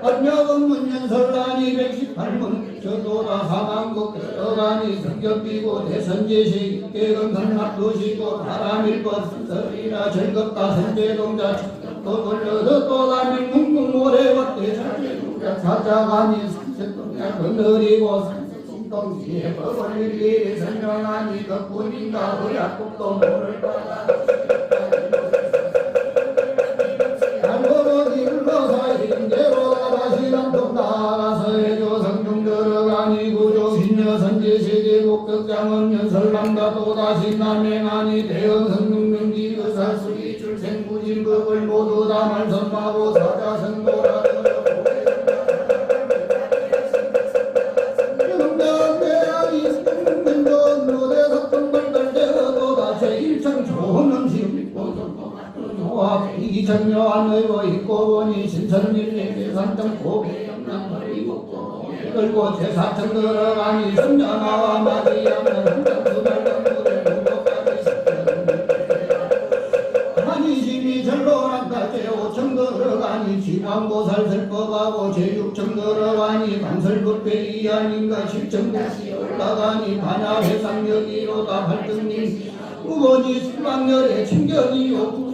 Speaker 4: 안녕은 문연설란이 118문 저도다 사망국 들어가니 성격비고 대선제식 계획은 강납도시고 바람일법 선설이라 즐겁다 선제동자 또 돌려서 또 가면 뭉뭉모래밭대 선제동자 사자가니 선제동자 건너리고 산성동지에 법을 일일이 설명하니 그뿐인가 의약국도 모를 거다 알고로니 불러서 인대로 다시 남동 나가서 해줘 성중 들어가니 구조 신여 선제세계 목격장은 연설남다 또다시 남행하니 대형 성중명지 의사수기 출생부진법을 모두 다 말선하고 사자성도라 영대학대학이 성중명전 노대석동벌들 대어도다 제1층 좋은 음식 조합 이기천여한 의고 있고 보니 신천밀리 계산점 고개 영남 버리고 끌고 제4층 들어가니 성전하와 맞이하면 한정수발정물을 무도까지 한이심이 절로난다 제5층 들어가니 지방보살 설법하고 제6층 들어가니 강설법회의 아닌가 10층 다시 올라가니 반야회상여기로다 발등님 우거니 수방열의 충격이요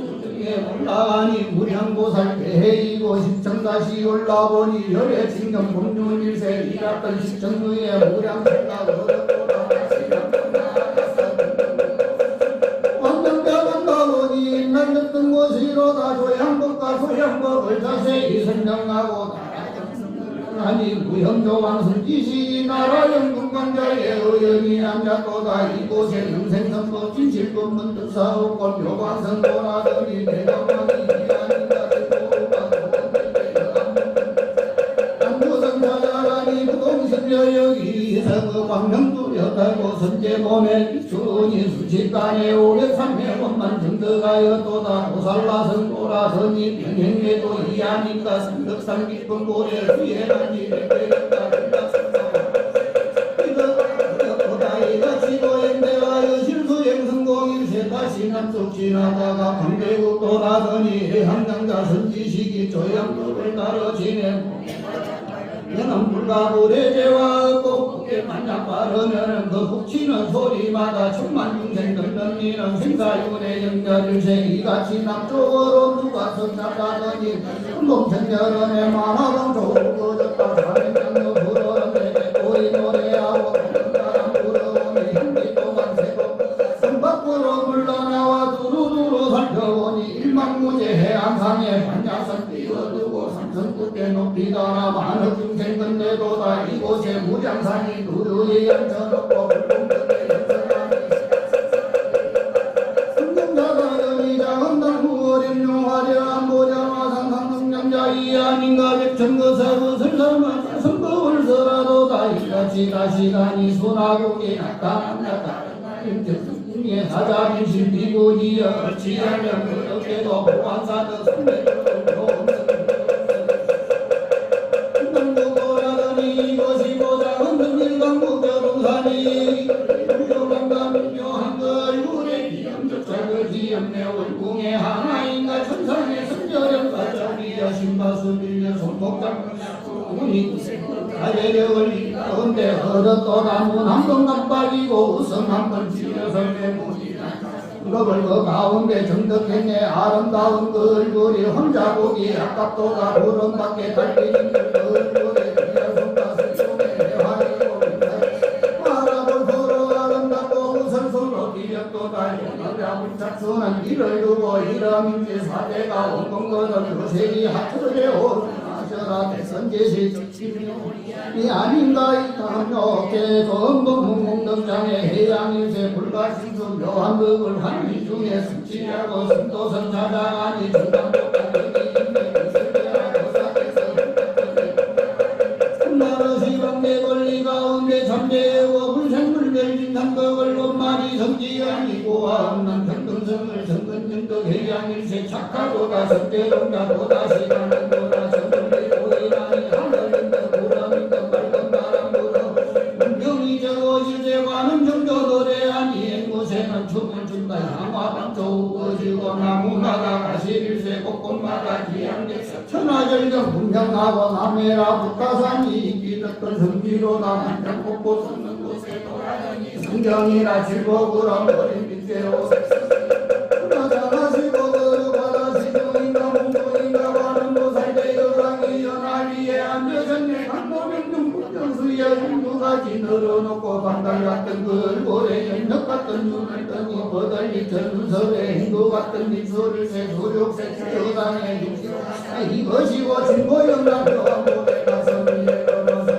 Speaker 4: 올라가니 무량보살 대해이고 10층 다시 올라보니 열의 징경 공중일세 일학던 10층 위에 무량생각 얻었도다 왕정대만 가보니 옛날 듣던 곳이로다 조양법과 소양법을 자세히 설명하고 하니 무형조왕 성지시 나라 영군관자의 의연이 앉았도다. 이곳에 영생선거 진실법문 뜻사옥골 묘광선고라더니 대감왕이 이하니까 안부성사자라니 부동신여여기 서거 광명두렸다고 선제몸에 비추니 수십간에 503회원만 정덕하였도다. 고살라성고라더니 병행에도 이하니까 삼덕산 깊은 고래 수혜란지 백배였다. 이거 지도행대하여 실수행성공일세 다시 남쪽 지나다가 광대국 돌아더니 해항장자 선지식이 조양도를 따라 지내 연암 불가불해제와 꼭게 만약 빠르면은 그 북치는 소리마다 천만 중생 던던이는 생사윤의 영자일세 이같이 남쪽으로 누가 선착하더니 운동천절원에 만화동 조그졌다. 사면장로 불어는데 꼬리 노래하고 사람 불어오니 향기또만 새고 선밖으로 물러나와 두루두루 살펴보니 일망무제 해안상에 반야선 띄워두고 삼성끝에 높이 달아 많은 중생 건네도다. 이곳에 무량산이 누르이 앉혀놓고 불공덕에 연설하니 성경자가 여기자 헌당무 어림 용화려한 보자마상 상승장자 이하민가 백천거사부 설설만 선거를 서라도다. 이같이 다시다니 소나국이 나타난다. 임정승의 사자빈 신비군이여 어찌하면 그렇게도 보안사도 선배들도 흥당국고라더니 이것이 보장은 등일강국여동산이 유교강감 묘한 걸 우리 기염조차그 기염내 월궁의 하나인가 천상의 선절연가 저기여 신바수 빌려 손목장 운이 가재력을 이가운데 얻었도다. 문 한번 깜빡이고 웃음 한번 지어서 내문이나 그걸 그 가운데 정덕했네. 아름다운 그 얼굴이 혼자 보기 아깝도다. 구름 밖에 달리는 그 얼굴에 그냥 손가슬 속에 대화이고 말하고 서로 아름답고 웃을 손으로 비렸도다. 영화가 작수는 이를 두고 이러민지 사대가 온건 거는 그색이 하트에 오르나 대선제시 이 아닌가 이타며 개성동 홍공덕장에 해양일세 불가신수 묘한 법을 환희 중에 승치하고 승도선 찾아가니 중간복한 나라 시방내 권리 가운데 잠재하고 불생불멸진 삼덕을 원만히 성지하니 고와 없는 평등성을 정근정덕 해양일세 착하도다. 성대동자 또다시 가는 도다. 춤을 춘다. 향화방초 우거지고 나무마다 가시일세 곳곳마다 기양객 천하절경 분명하고 남해라 북가산이 인기듣던 성지로다. 만장꽃꽃 섰는 곳에 돌아다니 성경이라 질복으로 어린 빛대로 나자마시고 걸어가다 시중인가 문고인가 가는 곳에 여랑이 연할 위에 앉아졌네. 강도명중 분정수에 흉두가지 늘어놓고 반달 같은 그 얼굴에 연덕 같은 눈을 떠니 버달리 전설에 행도 같은 미소를 새 소욕새 여당의 육시 이것이고 진보영남 교환고대 가서 위에 걸어서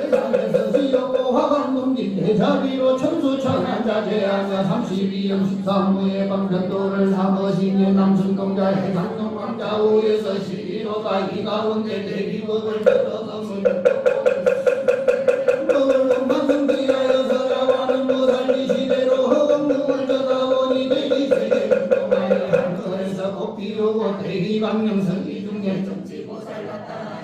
Speaker 4: 세상에서 시였고 화관동진 대자비로 천수천안자제하며 32영 13무의 방편도를 삼으시니 남순동자 해상동광자 우에서 시로다. 이 가운데 대기법을 들어서 비로고 대기방명성기 중에 정치고살났다.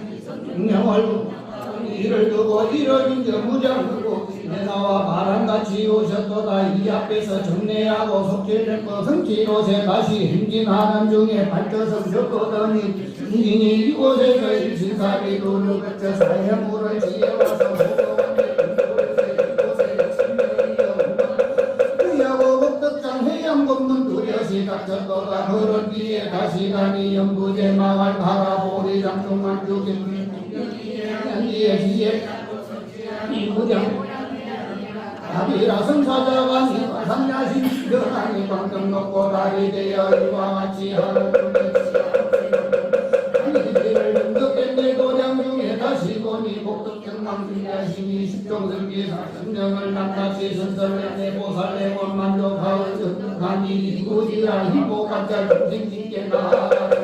Speaker 4: 이를 두고 이를 인정 무장하고 내나와 바람같이 오셨도다. 이 앞에서 정례하고 속죄될거 성지로세 다시 행진하는 중에 발전성 줬거더니 인진이 이곳에서 일신사비 돈을 거쳐 사해물을 지어와서 닥쳤도다. 그런 뒤에 다시 가니 영부제 마을 바라보리 장중만 죽인 양지의 지혜 이부장 답이라선 찾아가니 상야신 변하니 방금 놓고 다리 되어 이와 같이 하는 중에 이들을 영덕했네. 경기사 성령을 낱낱이 선설내 보살내고 만족하여 전능하니 이구지라 희복한자 중생님께 나아가라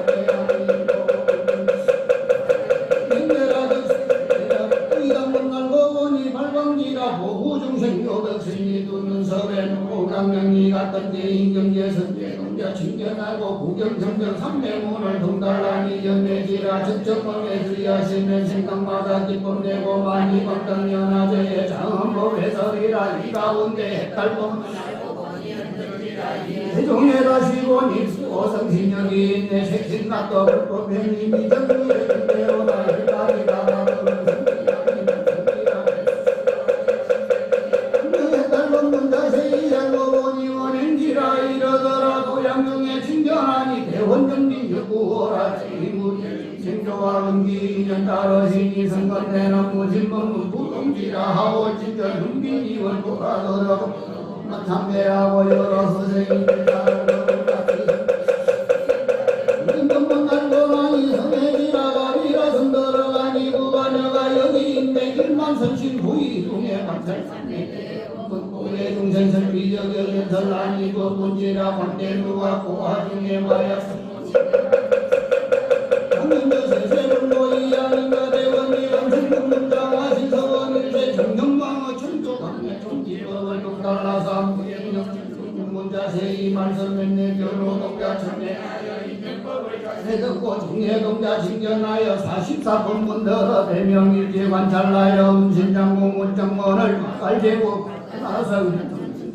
Speaker 4: 보호중생요덕스니 두는 서배는 오강명이 같은 대인경제 선제동자 친견하고 구경정정 삼매문을 동달라니 연매지라 적정을 애들이하시면 생각마다 기쁨 내고 많이 건강연하제의 장엄법 해설이라 이 가운데 해탈법 대종에다 쉬고 입수고 성신력이 있네 색신각도 불법행위 미정리의 근대로나 일각이다 원정민 육구호라 지무리 생조와 은기인연 따르시니 성건대는 무진법문 부동지라 하오 진전 흥빈이 원고가더러 참배하고 여러 선생님들 따르고 인건문 알고나니 성해지라가리라 성들어가니 구가녀가 여기 있네 길만 선신 후이동에 관찰산내 고의 중생설 비적의 설라니 법문지라 관대누가 고화중에 마약 강릉저세 세불로이 아닌가 대원이 감생공문장화신 서원일세 정경광어 천조강내 총기법을 독달라사 문자세이 말설맨내 변호동자 천내하여 인정법을 자세듣고 중해동자 징견하여 44법문더러 대명일제 관찰하여 음신장공 문정문을 깔재고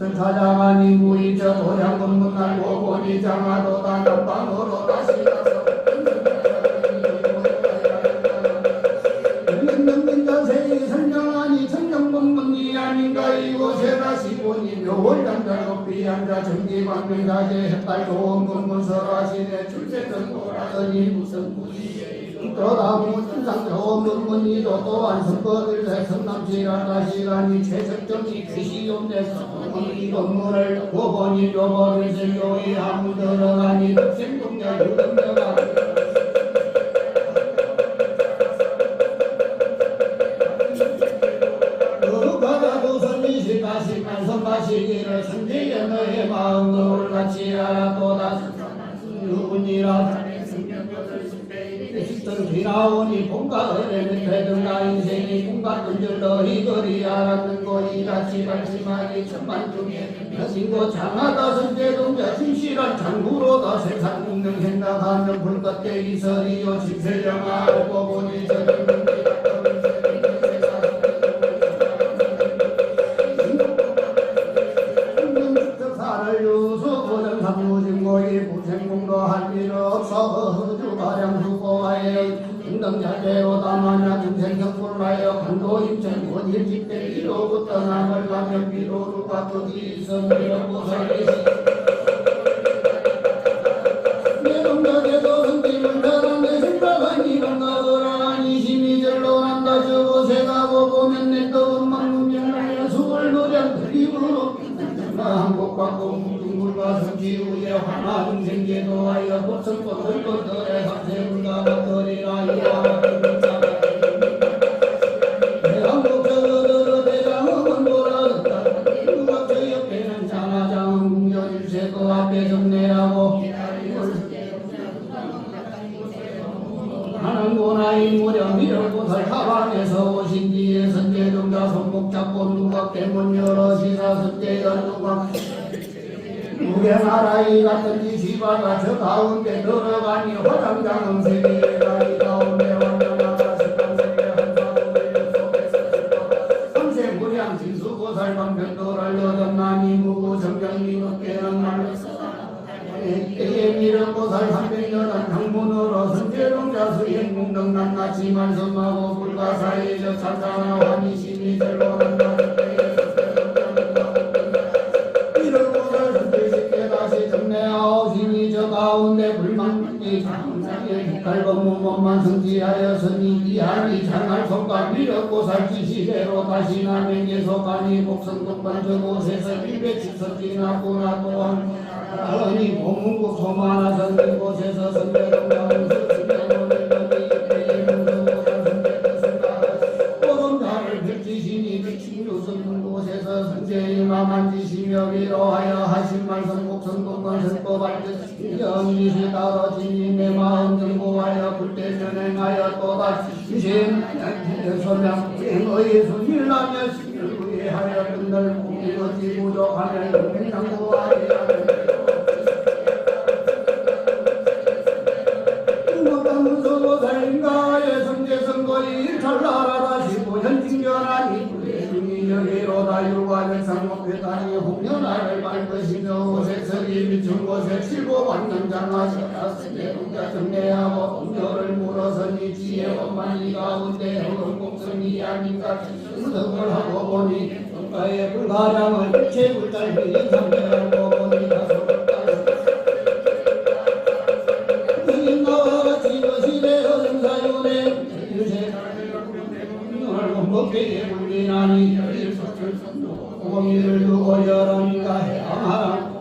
Speaker 4: 찾아가니 무이저 도량군문 알고 보니 장하도다 남방으로 다시 가서 자세히 설명하니 천정법문이 아닌가 이곳에 다시 보니 묘월장자 높이 앉아 정기광명자재 햇달 좋은 법문설하시네 출세전고라더니 무슨 무리에 그러다무 천상 좋은 법문이도 또한 선거들세 성남지라다 시간이 최적정이 귀시용돼서 이 법문을 보보니 묘법을 생교의 아무 들어가니 덕생동자 유등녀가 선바시기를 선지에 너의 마음을 같이 알아 또다시 누구니라 식전 뒤나오니 본가 은혜 밑에 등가 인생이 본가 끈질 너희 거리 알았는 거이 같이 발심하기 천만 중에 여신고 장하다 선제동자 심실한 장구로다 세상 운명 생각하면 불같게 이설이요 심세정아 알고 보니 저기 부생공도 할 일 없어 허주가량 수고하여 등등자재로 담아냐 중생경불하여 간도임천 원일집대 이로부터 남을 가면 비로루가 거기 있어 미로부설이 내동자재도 성질을 잘한데 생각은 이런 거라 이심이 절로 난다 저곳에 가고 보면 내 떡은 망문명나여 수월 노량 그림으로 한국받고 물과 성지우에 화나 중생제도하여 법성꽃을 꽃들에 삼세불가 꽃들이라 이와 같은 대한국적어들어 대장음은 돌아듣다 누가 저 옆에는 장하장은 궁전일세 그 앞에 정례하고 하는 고나이 무령 미륵꽃을 가방에서 오신 뒤에 선제동자 손목 잡고 누가 대문 열어 시사 선제가 누가 무경하라이 같은 지시바가 저 가운데 들어가니 화장장은 세계가 이 가운데 완전하다 색감세계 한사도의 속에서 삼세무량 진수고살방 변도를 얻었나니 무구정경이 어깨는 말렸어 때에 미륵고살 300년은 강문으로 선제동자 수행공덕 낱낱이 말씀하고 불가사의 저 찬사나 환희심이 절로 난다 정내하오시니 저 가운데 불만이 장상에 갈범무법만 성지하여 선이 이하니 장할 손과 미륵고 살지시대로 다시 남에게서 가니 복성동반 저곳에서 170선지나구나 또한 아니 보문국 소만하 선진 곳에서 선배동강을 선배동을 여기 옆에 문성고가 선배됐습니다 오른다를 펼치시니 비친유서 지시 따라지니 내 마음 정보하여 불대전행하여 또다시 유신 소명 행의 순일하며 신을 구해하여 끝날 공의거지 부족하며 영맹장구하여 여기로다 율과를 상목회단이 홍련하를 말 것이며 오색석이 비춘 곳에 칠보 완전장하셔라 세대동자 정례하고 동료를 물어서니 지혜원만이 가운데 흥공성이 아닌가 분석을 하고 보니 정가의 불가량을 빛의 불달비 연상대하고 보니 다소 인가와 같이 거시대 어정사윤에 유세를 공복회에 불리나니 공의를 두고 여러니까 해양하라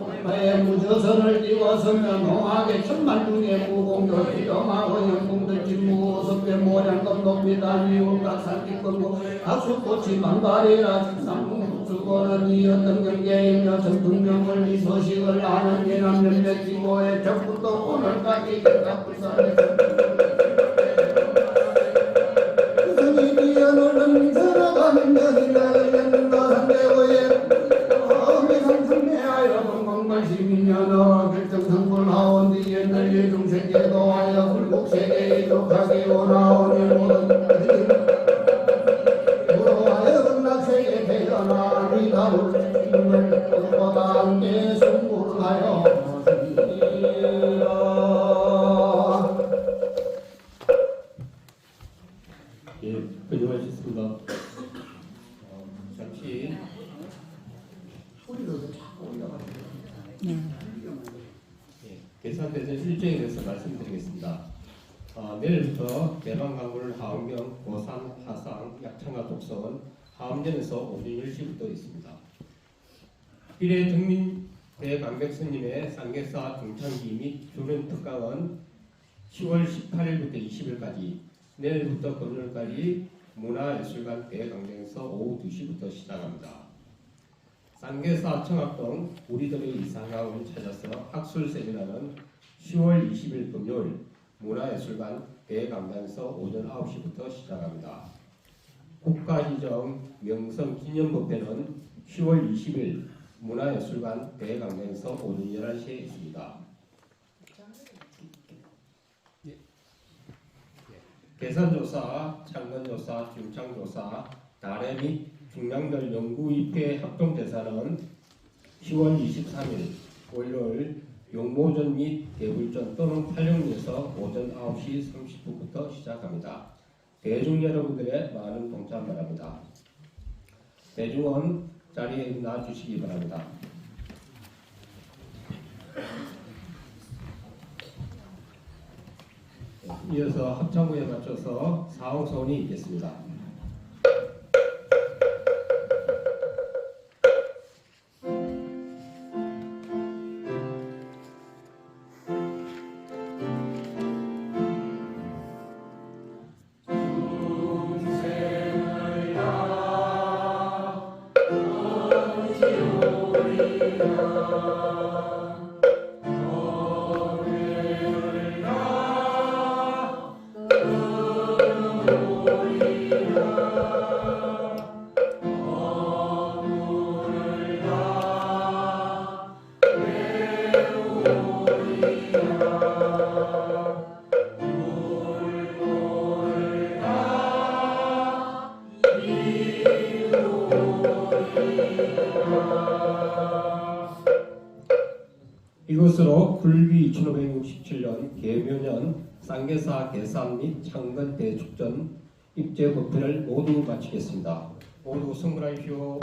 Speaker 4: 무저선을 띄워서며 농하게 천만 중에 무공교 기dom하고 영공들 진무섭대 모량금 높이다 미울각산 기권고 악수꽃이 만발이라 직상공 수고는 이었던 경계이며 전통명을 이 소식을 아는 예남 몇몇 기고의 적부터 오늘까지 각불산에 성이 뛰어놀는 살아가는 것이라를 연는가 상대고에 상상내하여 건강만 시민연어 결정성불하온 뒤에 널리 중생계도 하여 불국세계에 족하게 오나오니 모든 부러하여 극락세계 태어나니 다룰 힘을 보다 함께 승불하여
Speaker 1: 예, 끊임하셨습니다. 잠시
Speaker 4: 소리가 자꾸 올라가지고
Speaker 1: 계산대전 일정에 대해서 말씀드리겠습니다. 내일부터 대방강물 하원경, 고산, 하상, 약창과 독서원, 하암전에서 오전 10시부터 있습니다. 1회 등민 대강백 스님의 쌍계사 중창기 및 주변 특강은 10월 18일부터 20일까지, 내일부터 금요일까지 문화예술관 대강당에서 오후 2시부터 시작합니다. 쌍계사 청학동 우리들의 이상향을 찾아서 학술 세미나는 10월 20일 금요일 문화예술관 대강당에서 오전 9시부터 시작합니다. 국가지정 명성기념법회는 10월 20일 문화예술관 대강당에서 오전 11시에 있습니다. 계산조사, 창건조사, 중창조사, 나래 및 중량별 연구입회 합동대사는 10월 23일 월요일 용모전 및 대불전 또는 팔룡리에서 오전 9시 30분부터 시작합니다. 대중 여러분들의 많은 동참 바랍니다. 대중은 자리에 나와주시기 바랍니다. 이어서 합창부에 맞춰서 사홍소원이 있겠습니다. 이것으로 굴비 2567년 계묘년 쌍계사 계산 및 창건 대축전 입제 법회를 모두 마치겠습니다. 모두 성불하십시오.